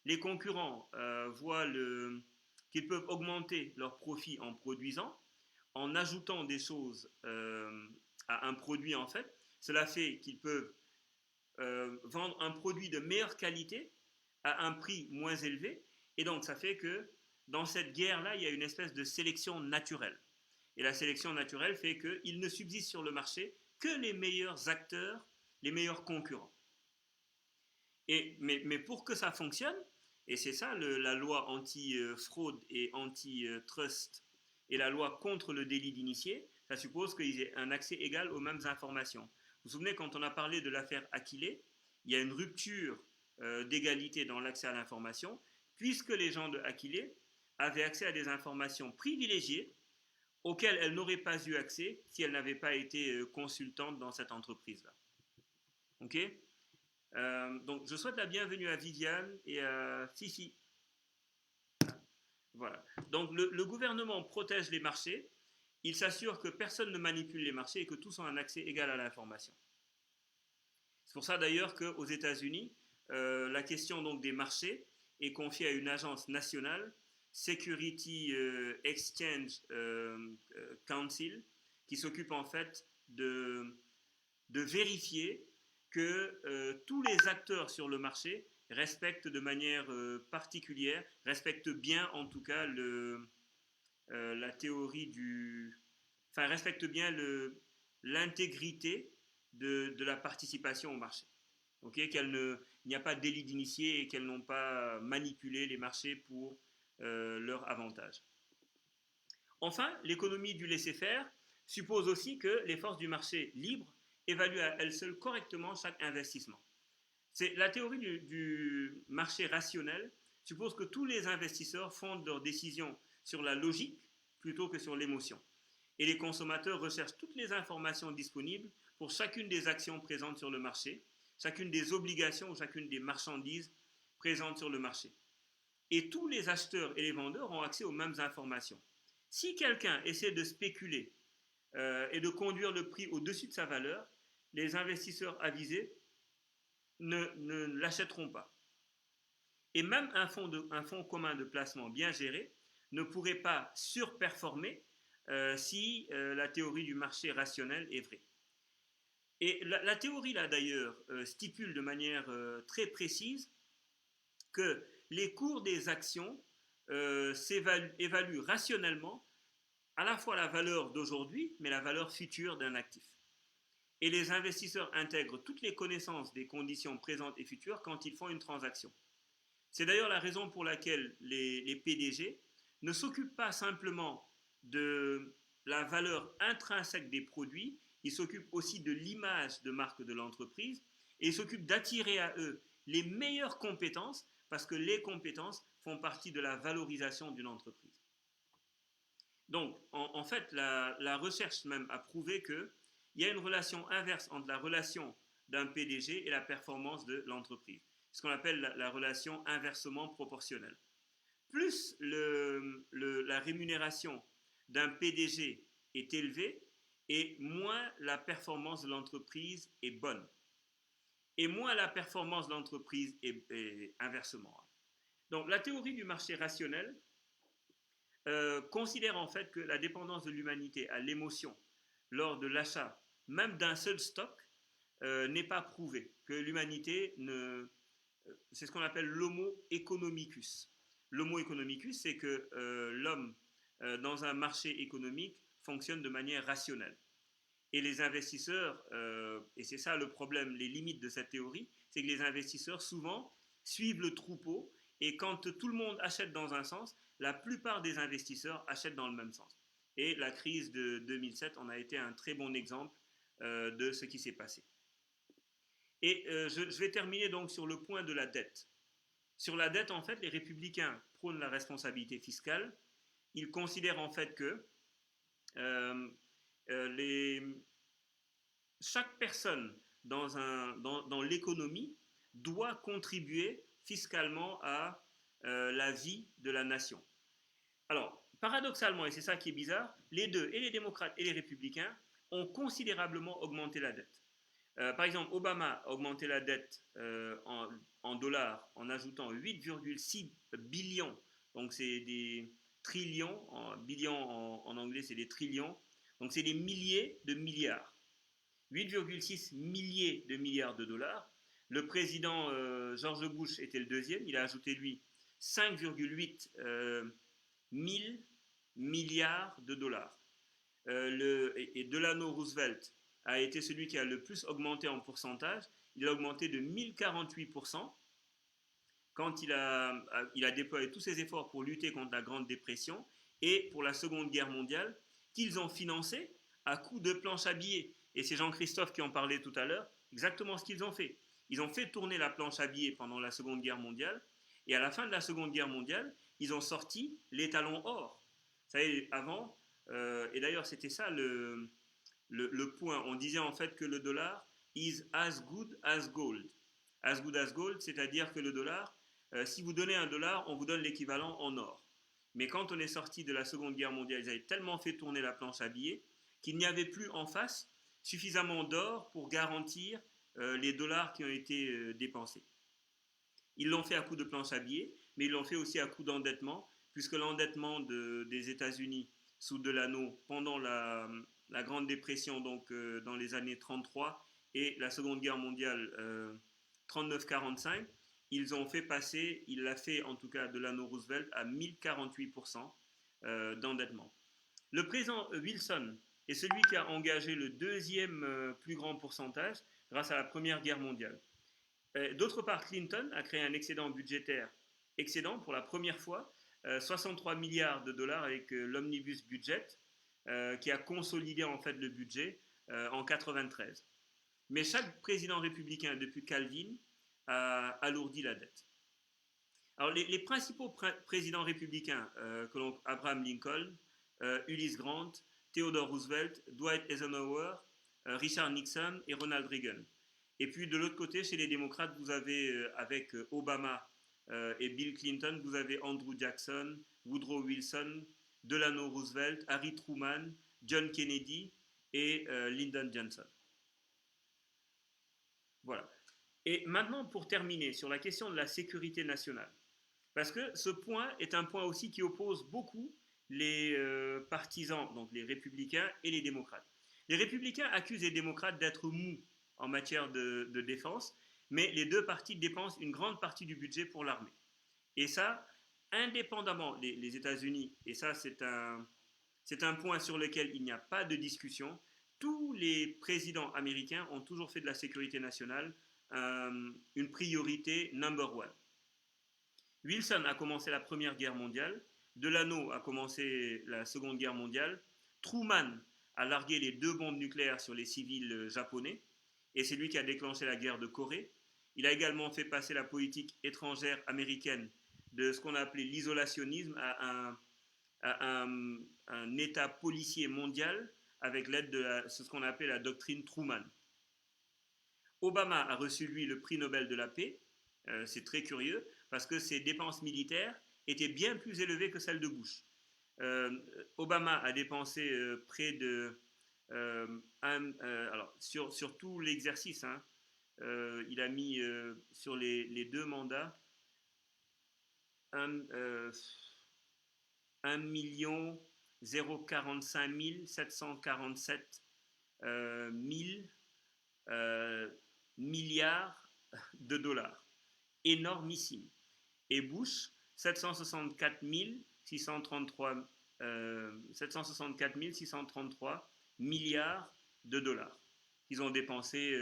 les concurrents voient qu'ils peuvent augmenter leurs profits en produisant, en ajoutant des choses à un produit en fait. Cela fait qu'ils peuvent vendre un produit de meilleure qualité à un prix moins élevé. Et donc ça fait que dans cette guerre-là, il y a une espèce de sélection naturelle. Et la sélection naturelle fait qu'il ne subsiste sur le marché que les meilleurs acteurs, les meilleurs concurrents. Mais pour que ça fonctionne, et c'est ça la loi anti-fraude et anti-trust et la loi contre le délit d'initié, ça suppose qu'ils aient un accès égal aux mêmes informations. Vous vous souvenez, quand on a parlé de l'affaire Aquilée, il y a une rupture d'égalité dans l'accès à l'information, puisque les gens de Aquilée avaient accès à des informations privilégiées auxquelles elles n'auraient pas eu accès si elles n'avaient pas été consultantes dans cette entreprise-là. Ok ? Donc, je souhaite la bienvenue à Viviane et à Fifi. Voilà. Donc, le gouvernement protège les marchés. Il s'assure que personne ne manipule les marchés et que tous ont un accès égal à l'information. C'est pour ça d'ailleurs qu'aux États-Unis, la question donc des marchés est confiée à une agence nationale, Security Exchange Council, qui s'occupe en fait de vérifier que tous les acteurs sur le marché respectent de manière particulière, respectent bien en tout cas la théorie enfin respectent bien l'intégrité de la participation au marché. Okay, il n'y a pas de délit d'initié et qu'elles n'ont pas manipulé les marchés pour leur avantage. Enfin, l'économie du laisser-faire suppose aussi que les forces du marché libre évaluent à elles seules correctement chaque investissement. La théorie du marché rationnel suppose que tous les investisseurs fondent leurs décisions sur la logique plutôt que sur l'émotion. et les consommateurs recherchent toutes les informations disponibles pour chacune des actions présentes sur le marché, chacune des obligations ou chacune des marchandises présentes sur le marché. Et tous les acheteurs et les vendeurs ont accès aux mêmes informations. Si quelqu'un essaie de spéculer et de conduire le prix au-dessus de sa valeur, les investisseurs avisés ne l'achèteront pas. Et même un fonds commun de placement bien géré ne pourrait pas surperformer si la théorie du marché rationnel est vraie. Et la théorie, là d'ailleurs, stipule de manière très précise que les cours des actions évaluent rationnellement à la fois la valeur d'aujourd'hui, mais la valeur future d'un actif. Et les investisseurs intègrent toutes les connaissances des conditions présentes et futures quand ils font une transaction. C'est d'ailleurs la raison pour laquelle les PDG ne s'occupent pas simplement de la valeur intrinsèque des produits, ils s'occupent aussi de l'image de marque de l'entreprise et ils s'occupent d'attirer à eux les meilleures compétences parce que les compétences font partie de la valorisation d'une entreprise. Donc, en fait, la recherche même a prouvé qu'il y a une relation inverse entre la relation d'un PDG et la performance de l'entreprise. Ce qu'on appelle la relation inversement proportionnelle. Plus la rémunération d'un PDG est élevée, et moins la performance de l'entreprise est bonne. Et moins la performance de l'entreprise est inversement. Donc, la théorie du marché rationnel considère en fait que la dépendance de l'humanité à l'émotion lors de l'achat même d'un seul stock n'est pas prouvée, que l'humanité c'est ce qu'on appelle l'homo economicus. L'homo economicus, c'est que l'homme dans un marché économique fonctionne de manière rationnelle. Et les investisseurs, et c'est ça le problème, les limites de cette théorie, c'est que les investisseurs souvent suivent le troupeau et quand tout le monde achète dans un sens, la plupart des investisseurs achètent dans le même sens. Et la crise de 2007 en a été un très bon exemple de ce qui s'est passé. Et je vais terminer donc sur le point de la dette. Sur la dette, en fait, les républicains prônent la responsabilité fiscale. Ils considèrent en fait que chaque personne dans l'économie doit contribuer fiscalement à la vie de la nation. Alors, paradoxalement, et c'est ça qui est bizarre, les deux, et les démocrates et les républicains, ont considérablement augmenté la dette. Par exemple, Obama a augmenté la dette en dollars en ajoutant 8,6 billions, donc c'est des trillions, billions en anglais c'est des trillions, donc c'est des milliers de milliards. 8,6 milliers de milliards de dollars. Le président George Bush était le deuxième, il a ajouté lui 5,8 000 milliards de dollars. Et Delano Roosevelt a été celui qui a le plus augmenté en pourcentage. Il a augmenté de 1048% quand il a déployé tous ses efforts pour lutter contre la Grande Dépression et pour la Seconde Guerre mondiale, qu'ils ont financé à coups de planche à billets. Et c'est Jean-Christophe qui en parlait tout à l'heure, exactement ce qu'ils ont fait. Ils ont fait tourner la planche à billets pendant la Seconde Guerre mondiale, et à la fin de la Seconde Guerre mondiale, ils ont sorti l'étalon or. Vous savez, avant, et d'ailleurs c'était ça le point, on disait en fait que le dollar is as good as gold. As good as gold, c'est-à-dire que le dollar, si vous donnez un dollar, on vous donne l'équivalent en or. Mais quand on est sorti de la Seconde Guerre mondiale, ils avaient tellement fait tourner la planche à billets qu'il n'y avait plus en face suffisamment d'or pour garantir les dollars qui ont été dépensés. Ils l'ont fait à coup de planche à billets, mais ils l'ont fait aussi à coup d'endettement, puisque l'endettement des États-Unis sous Delano pendant la Grande Dépression, donc dans les années 33 et la Seconde Guerre mondiale 39-45, ils ont fait passer, il l'a fait en tout cas Delano Roosevelt, à 1048% d'endettement. Le président Wilson est celui qui a engagé le deuxième plus grand pourcentage grâce à la Première Guerre mondiale. D'autre part, Clinton a créé un excédent budgétaire pour la première fois, 63 milliards de dollars avec l'omnibus budget, qui a consolidé en fait le budget en 93. Mais chaque président républicain depuis Calvin a alourdi la dette. Alors les principaux présidents républicains, Abraham Lincoln, Ulysse Grant, Theodore Roosevelt, Dwight Eisenhower, Richard Nixon et Ronald Reagan. Et puis de l'autre côté, chez les démocrates, vous avez avec Obama et Bill Clinton, vous avez Andrew Jackson, Woodrow Wilson, Delano Roosevelt, Harry Truman, John Kennedy et Lyndon Johnson. Voilà. Et maintenant, pour terminer sur la question de la sécurité nationale, parce que ce point est un point aussi qui oppose beaucoup les partisans, donc les républicains et les démocrates. Les républicains accusent les démocrates d'être mous en matière de défense, mais les deux partis dépensent une grande partie du budget pour l'armée. Et ça, indépendamment les États-Unis, et ça c'est un point sur lequel il n'y a pas de discussion, tous les présidents américains ont toujours fait de la sécurité nationale une priorité number one. Wilson a commencé la Première Guerre mondiale, Delano a commencé la Seconde Guerre mondiale, Truman a largué les 2 bombes nucléaires sur les civils japonais, et c'est lui qui a déclenché la guerre de Corée. Il a également fait passer la politique étrangère américaine de ce qu'on a appelé l'isolationnisme à un État policier mondial avec l'aide de ce qu'on a appelé la doctrine Truman. Obama a reçu, lui, le prix Nobel de la paix. C'est très curieux parce que ses dépenses militaires étaient bien plus élevées que celles de Bush. Obama a dépensé près de... alors, sur tout l'exercice, hein, il a mis sur les 2 mandats 1 045 747 milliards de dollars. Énormissime. Et Bush, 764 633 milliards de dollars qu'ils ont dépensé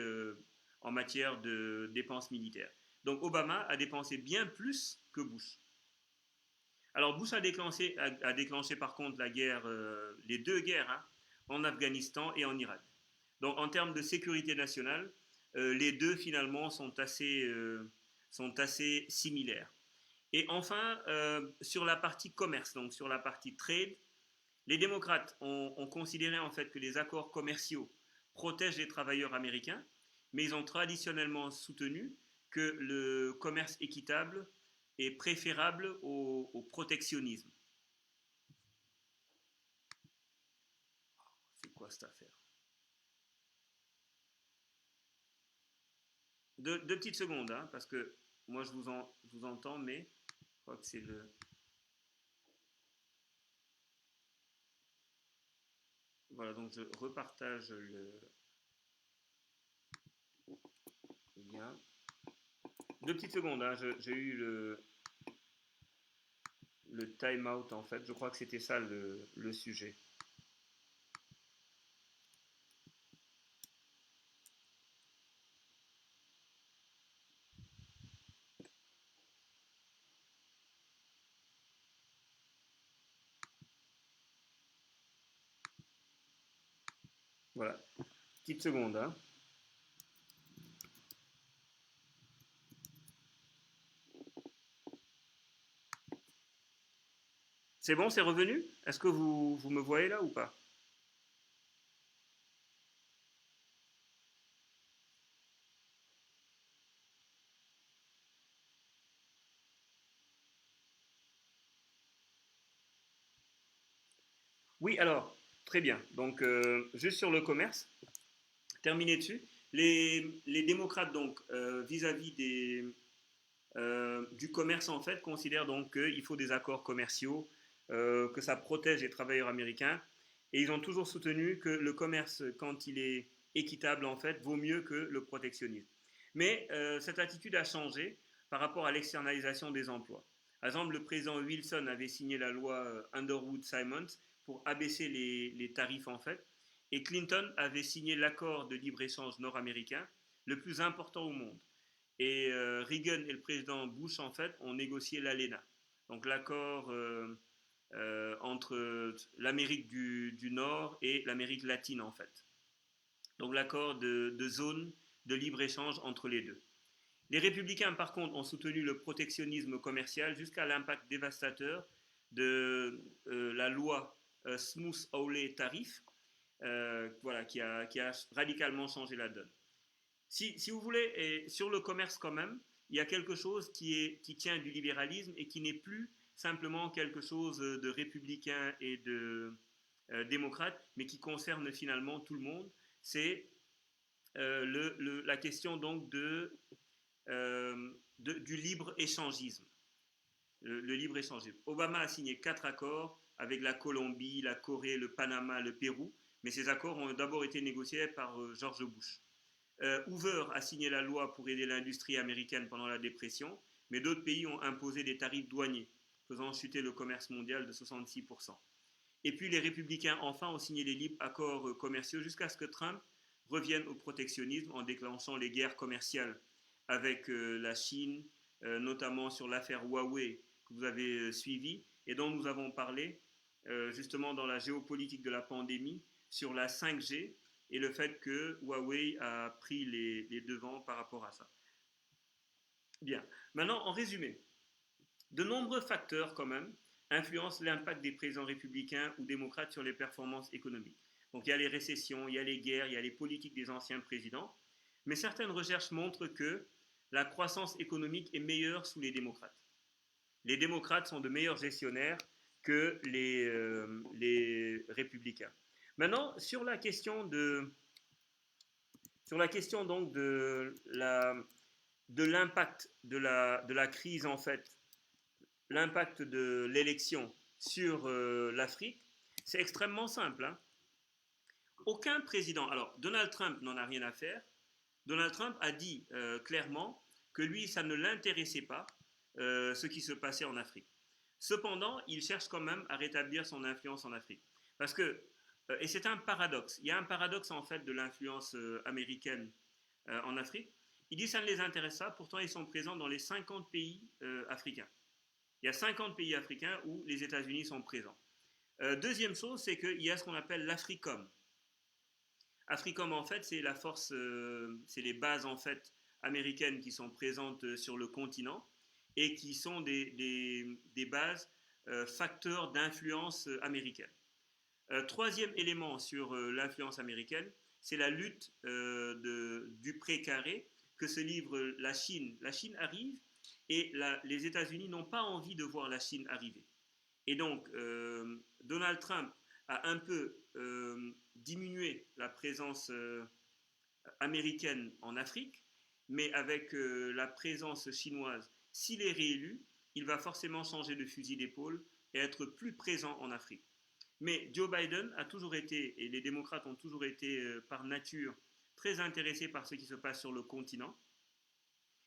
en matière de dépenses militaires. Donc Obama a dépensé bien plus que Bush. Alors Bush a déclenché par contre la guerre, les 2 guerres, hein, en Afghanistan et en Irak. Donc en termes de sécurité nationale, les deux finalement sont assez similaires. Et enfin, sur la partie commerce, donc sur la partie trade, les démocrates ont considéré en fait que les accords commerciaux protègent les travailleurs américains, mais ils ont traditionnellement soutenu que le commerce équitable est préférable au protectionnisme. C'est quoi cette affaire? 2 petites secondes, hein, parce que moi je vous entends, mais je crois que c'est le... Voilà, donc je repartage le lien. 2 petites secondes, hein, j'ai eu le time out en fait, je crois que c'était ça le sujet. Voilà, petite seconde, hein. C'est bon, c'est revenu? Est-ce que vous me voyez là ou pas? Oui, alors, très bien. Donc, juste sur le commerce, terminé dessus. Les démocrates, donc, vis-à-vis du commerce, en fait, considèrent donc qu'il faut des accords commerciaux, que ça protège les travailleurs américains. Et ils ont toujours soutenu que le commerce, quand il est équitable, en fait, vaut mieux que le protectionnisme. Mais cette attitude a changé par rapport à l'externalisation des emplois. Par exemple, le président Wilson avait signé la loi Underwood-Simons pour abaisser les tarifs, en fait. Et Clinton avait signé l'accord de libre-échange nord-américain, le plus important au monde. Et Reagan et le président Bush, en fait, ont négocié l'ALENA, donc l'accord entre l'Amérique du Nord et l'Amérique latine, en fait. Donc l'accord de zone de libre-échange entre les deux. Les républicains, par contre, ont soutenu le protectionnisme commercial jusqu'à l'impact dévastateur de la loi Smooth Hawley Tarif, voilà, qui a radicalement changé la donne. Si vous voulez, et sur le commerce quand même, il y a quelque chose qui tient du libéralisme et qui n'est plus simplement quelque chose de républicain et de démocrate, mais qui concerne finalement tout le monde. C'est la question donc du libre-échangisme. Le libre-échangisme. Obama a signé 4 accords avec la Colombie, la Corée, le Panama, le Pérou, mais ces accords ont d'abord été négociés par George Bush. Hoover a signé la loi pour aider l'industrie américaine pendant la dépression, mais d'autres pays ont imposé des tarifs douaniers, faisant chuter le commerce mondial de 66%. Et puis les républicains enfin ont signé les libres accords commerciaux jusqu'à ce que Trump revienne au protectionnisme en déclenchant les guerres commerciales avec la Chine, notamment sur l'affaire Huawei que vous avez suivie et dont nous avons parlé justement dans la géopolitique de la pandémie sur la 5G et le fait que Huawei a pris les devants par rapport à ça. Bien, maintenant en résumé, de nombreux facteurs quand même influencent l'impact des présidents républicains ou démocrates sur les performances économiques. Donc il y a les récessions, il y a les guerres, il y a les politiques des anciens présidents, mais certaines recherches montrent que la croissance économique est meilleure sous les démocrates. Les démocrates sont de meilleurs gestionnaires que les républicains. Maintenant, sur la question donc de l'impact de la crise en fait, l'impact de l'élection sur l'Afrique, c'est extrêmement simple. Hein. Aucun président, alors Donald Trump n'en a rien à faire. Donald Trump a dit clairement que lui, ça ne l'intéressait pas ce qui se passait en Afrique. Cependant, il cherche quand même à rétablir son influence en Afrique. Parce que, et c'est un paradoxe, il y a un paradoxe en fait de l'influence américaine en Afrique. Il dit que ça ne les intéresse pas, pourtant ils sont présents dans les 50 pays africains. Il y a 50 pays africains où les États-Unis sont présents. Deuxième chose, c'est qu'il y a ce qu'on appelle l'Africom. Africom, en fait, c'est la force, c'est les bases en fait américaines qui sont présentes sur le continent et qui sont des bases facteurs d'influence américaine. Troisième élément sur l'influence américaine, c'est la lutte du précaré que se livre la Chine. La Chine arrive et les États-Unis n'ont pas envie de voir la Chine arriver. Et donc, Donald Trump a un peu diminué la présence américaine en Afrique, mais avec la présence chinoise, s'il est réélu, il va forcément changer de fusil d'épaule et être plus présent en Afrique. Mais Joe Biden a toujours été, et les démocrates ont toujours été par nature très intéressés par ce qui se passe sur le continent.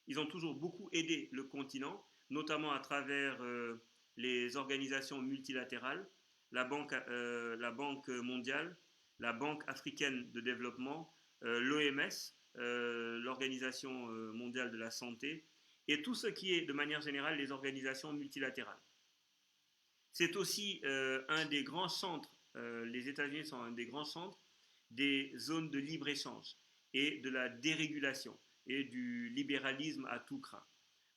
Ils ont toujours beaucoup aidé le continent, notamment à travers les organisations multilatérales, la Banque mondiale, la Banque africaine de développement, l'OMS, l'Organisation mondiale de la santé, et tout ce qui est de manière générale les organisations multilatérales. C'est aussi un des grands centres, les États-Unis sont un des grands centres des zones de libre-échange et de la dérégulation et du libéralisme à tout crin.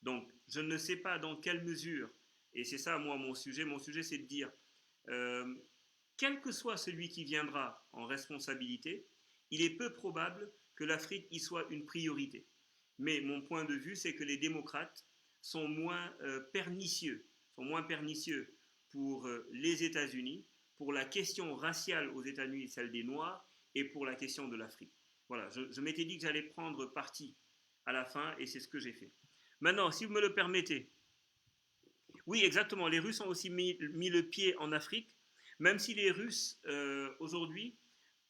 Donc, je ne sais pas dans quelle mesure, et c'est ça moi mon sujet c'est de dire, quel que soit celui qui viendra en responsabilité, il est peu probable que l'Afrique y soit une priorité. Mais mon point de vue, c'est que les démocrates sont moins pernicieux pour les États-Unis, pour la question raciale aux États-Unis, celle des Noirs, et pour la question de l'Afrique. Voilà, je m'étais dit que j'allais prendre parti à la fin, et c'est ce que j'ai fait. Maintenant, si vous me le permettez, oui, exactement, les Russes ont aussi mis le pied en Afrique, même si les Russes, aujourd'hui,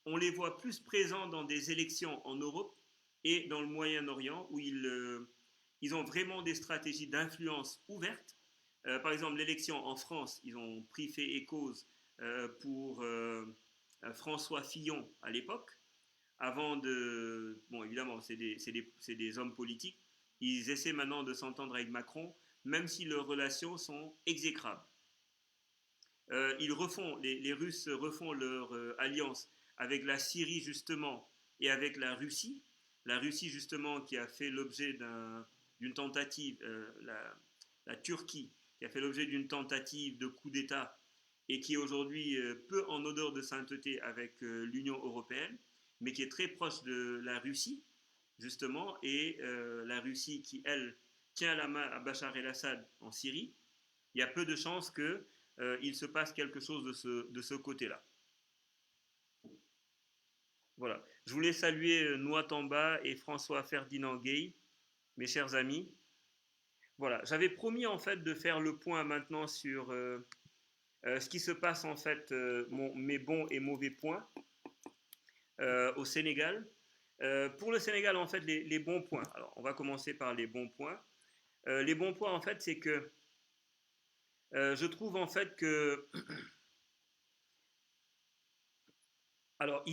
on les voit plus présents dans des élections en Europe et dans le Moyen-Orient, où ils ont vraiment des stratégies d'influence ouvertes. Par exemple, l'élection en France, ils ont pris fait et cause pour François Fillon à l'époque, avant de... Bon, évidemment, c'est des hommes politiques. Ils essaient maintenant de s'entendre avec Macron, même si leurs relations sont exécrables. Les Russes refont leur alliance avec la Syrie, justement, et avec la Russie. La Russie, justement, qui a fait l'objet d'une tentative, la Turquie, qui a fait l'objet d'une tentative de coup d'État et qui est aujourd'hui peu en odeur de sainteté avec l'Union européenne, mais qui est très proche de la Russie, justement, et la Russie qui, elle, tient la main à Bachar el-Assad en Syrie, il y a peu de chances qu'il se passe quelque chose de ce côté-là. Voilà. Je voulais saluer Noah Tamba et François Ferdinand Gay, mes chers amis. Voilà. J'avais promis en fait de faire le point maintenant sur ce qui se passe en fait, mes bons et mauvais points au Sénégal. Pour le Sénégal, en fait, les bons points. Alors, on va commencer par les bons points. Les bons points, en fait, c'est que je trouve en fait que alors,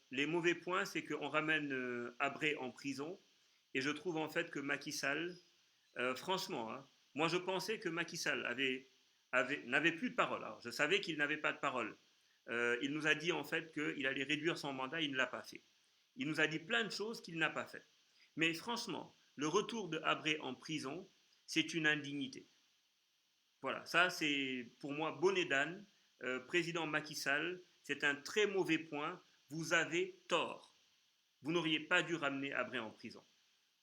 les mauvais points, c'est qu'on ramène Habré en prison. Et je trouve en fait que Macky Sall, franchement, hein, moi je pensais que Macky Sall n'avait plus de parole. Alors, je savais qu'il n'avait pas de parole. Il nous a dit en fait qu'il allait réduire son mandat, il ne l'a pas fait. Il nous a dit plein de choses qu'il n'a pas fait. Mais franchement, le retour de Habré en prison, c'est une indignité. Voilà, ça c'est pour moi bonnet d'âne, président Macky Sall, c'est un très mauvais point. Vous avez tort. Vous n'auriez pas dû ramener Habré en prison.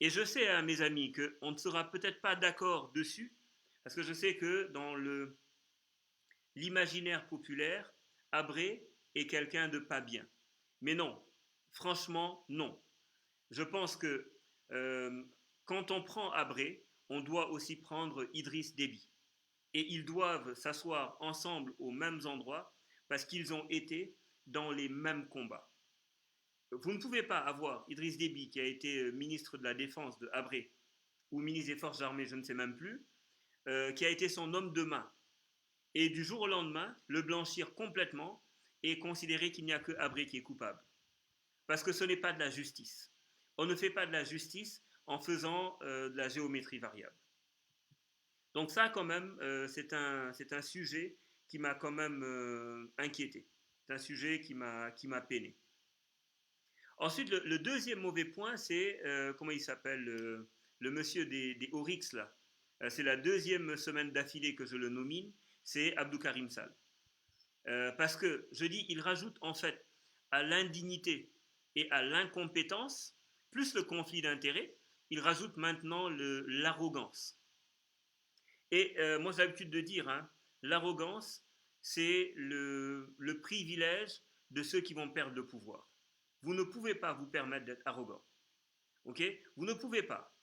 Et je sais, hein, mes amis, qu'on ne sera peut-être pas d'accord dessus, parce que je sais que dans l'imaginaire populaire, Habré est quelqu'un de pas bien. Mais non, franchement, non. Je pense que quand on prend Habré, on doit aussi prendre Idriss Déby. Et ils doivent s'asseoir ensemble aux mêmes endroits parce qu'ils ont été dans les mêmes combats. Vous ne pouvez pas avoir Idriss Déby, qui a été ministre de la Défense de Habré, ou ministre des Forces armées, je ne sais même plus, qui a été son homme de main, et du jour au lendemain, le blanchir complètement et considérer qu'il n'y a que Habré qui est coupable. Parce que ce n'est pas de la justice. On ne fait pas de la justice en faisant de la géométrie variable. Donc ça, quand même, c'est un sujet qui m'a quand même inquiété. C'est un sujet qui m'a peiné. Ensuite, le deuxième mauvais point, c'est, comment il s'appelle, le monsieur des Oryx, là. C'est la deuxième semaine d'affilée que je le nomine, c'est Abdou Karim Sall. Parce que, je dis, il rajoute en fait à l'indignité et à l'incompétence, plus le conflit d'intérêts, il rajoute maintenant l'arrogance. Et moi, j'ai l'habitude de dire, hein, l'arrogance, c'est le privilège de ceux qui vont perdre le pouvoir. Vous ne pouvez pas vous permettre d'être arrogant. Ok? Vous ne pouvez pas.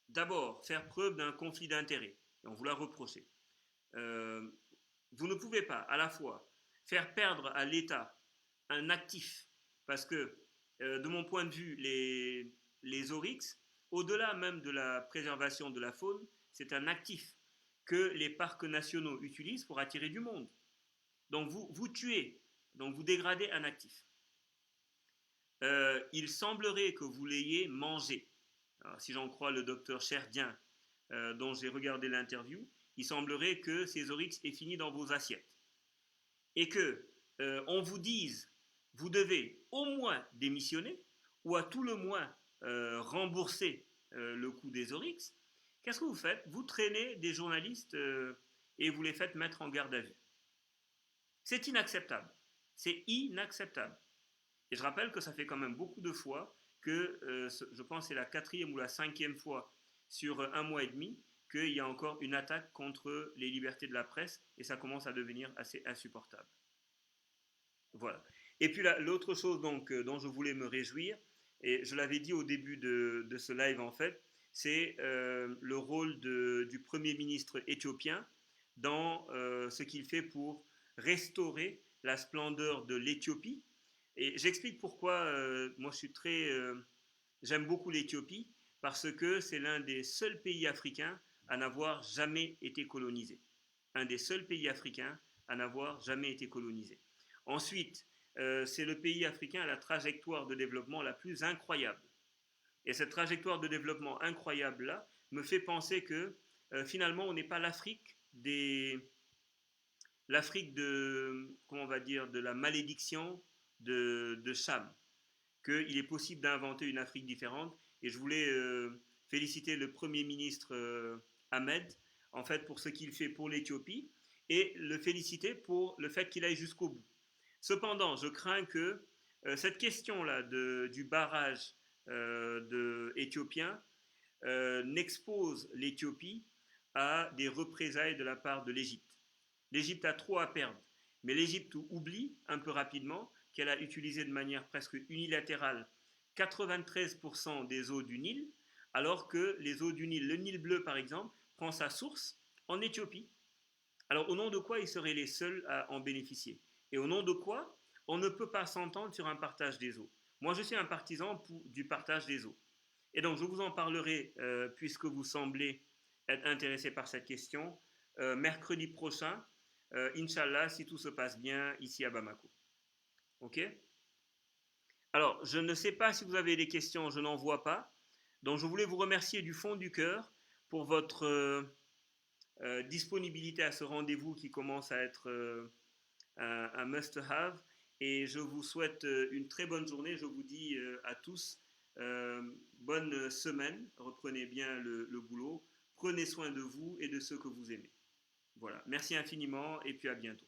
D'abord, faire preuve d'un conflit d'intérêts, et on vous l'a reproché. Vous ne pouvez pas, à la fois, faire perdre à l'État un actif, parce que, de mon point de vue, les oryx, au-delà même de la préservation de la faune, c'est un actif que les parcs nationaux utilisent pour attirer du monde. Donc vous tuez, donc vous dégradez un actif. Il semblerait que vous l'ayez mangé. Alors, si j'en crois le docteur Cherdien, dont j'ai regardé l'interview, il semblerait que ces oryx aient fini dans vos assiettes. Et que on vous dise, vous devez au moins démissionner, ou à tout le moins rembourser le coût des oryx. Qu'est-ce que vous faites? Vous traînez des journalistes et vous les faites mettre en garde à vue. C'est inacceptable. C'est inacceptable. Et je rappelle que ça fait quand même beaucoup de fois que, je pense que c'est la 4e ou la 5e fois sur un mois et demi, qu'il y a encore une attaque contre les libertés de la presse, et ça commence à devenir assez insupportable. Voilà. Et puis l'autre chose donc, dont je voulais me réjouir, et je l'avais dit au début de ce live en fait, c'est le rôle du Premier ministre éthiopien dans ce qu'il fait pour restaurer la splendeur de l'Éthiopie. Et j'explique pourquoi moi j'aime beaucoup l'Éthiopie, parce que c'est l'un des seuls pays africains à n'avoir jamais été colonisé. Un des seuls pays africains à n'avoir jamais été colonisé. Ensuite, c'est le pays africain à la trajectoire de développement la plus incroyable. Et cette trajectoire de développement incroyable-là me fait penser que finalement, on n'est pas l'Afrique comment on va dire, de la malédiction de Cham. Qu'il est possible d'inventer une Afrique différente. Et je voulais féliciter le Premier ministre Ahmed en fait, pour ce qu'il fait pour l'Éthiopie et le féliciter pour le fait qu'il aille jusqu'au bout. Cependant, je crains que cette question-là du barrage éthiopien n'expose l'Éthiopie à des représailles de la part de l'Égypte. L'Égypte a trop à perdre, mais l'Égypte oublie un peu rapidement qu'elle a utilisé de manière presque unilatérale 93% des eaux du Nil, alors que les eaux du Nil, le Nil bleu par exemple, prend sa source en Éthiopie. Alors au nom de quoi ils seraient les seuls à en bénéficier? Et au nom de quoi on ne peut pas s'entendre sur un partage des eaux? Moi je suis un partisan du partage des eaux. Et donc je vous en parlerai, puisque vous semblez être intéressé par cette question, mercredi prochain, Inch'Allah, si tout se passe bien ici à Bamako. Ok? Alors, je ne sais pas si vous avez des questions, je n'en vois pas. Donc, je voulais vous remercier du fond du cœur pour votre disponibilité à ce rendez-vous qui commence à être un must-have. Et je vous souhaite une très bonne journée. Je vous dis à tous bonne semaine. Reprenez bien le boulot. Prenez soin de vous et de ceux que vous aimez. Voilà. Merci infiniment et puis à bientôt.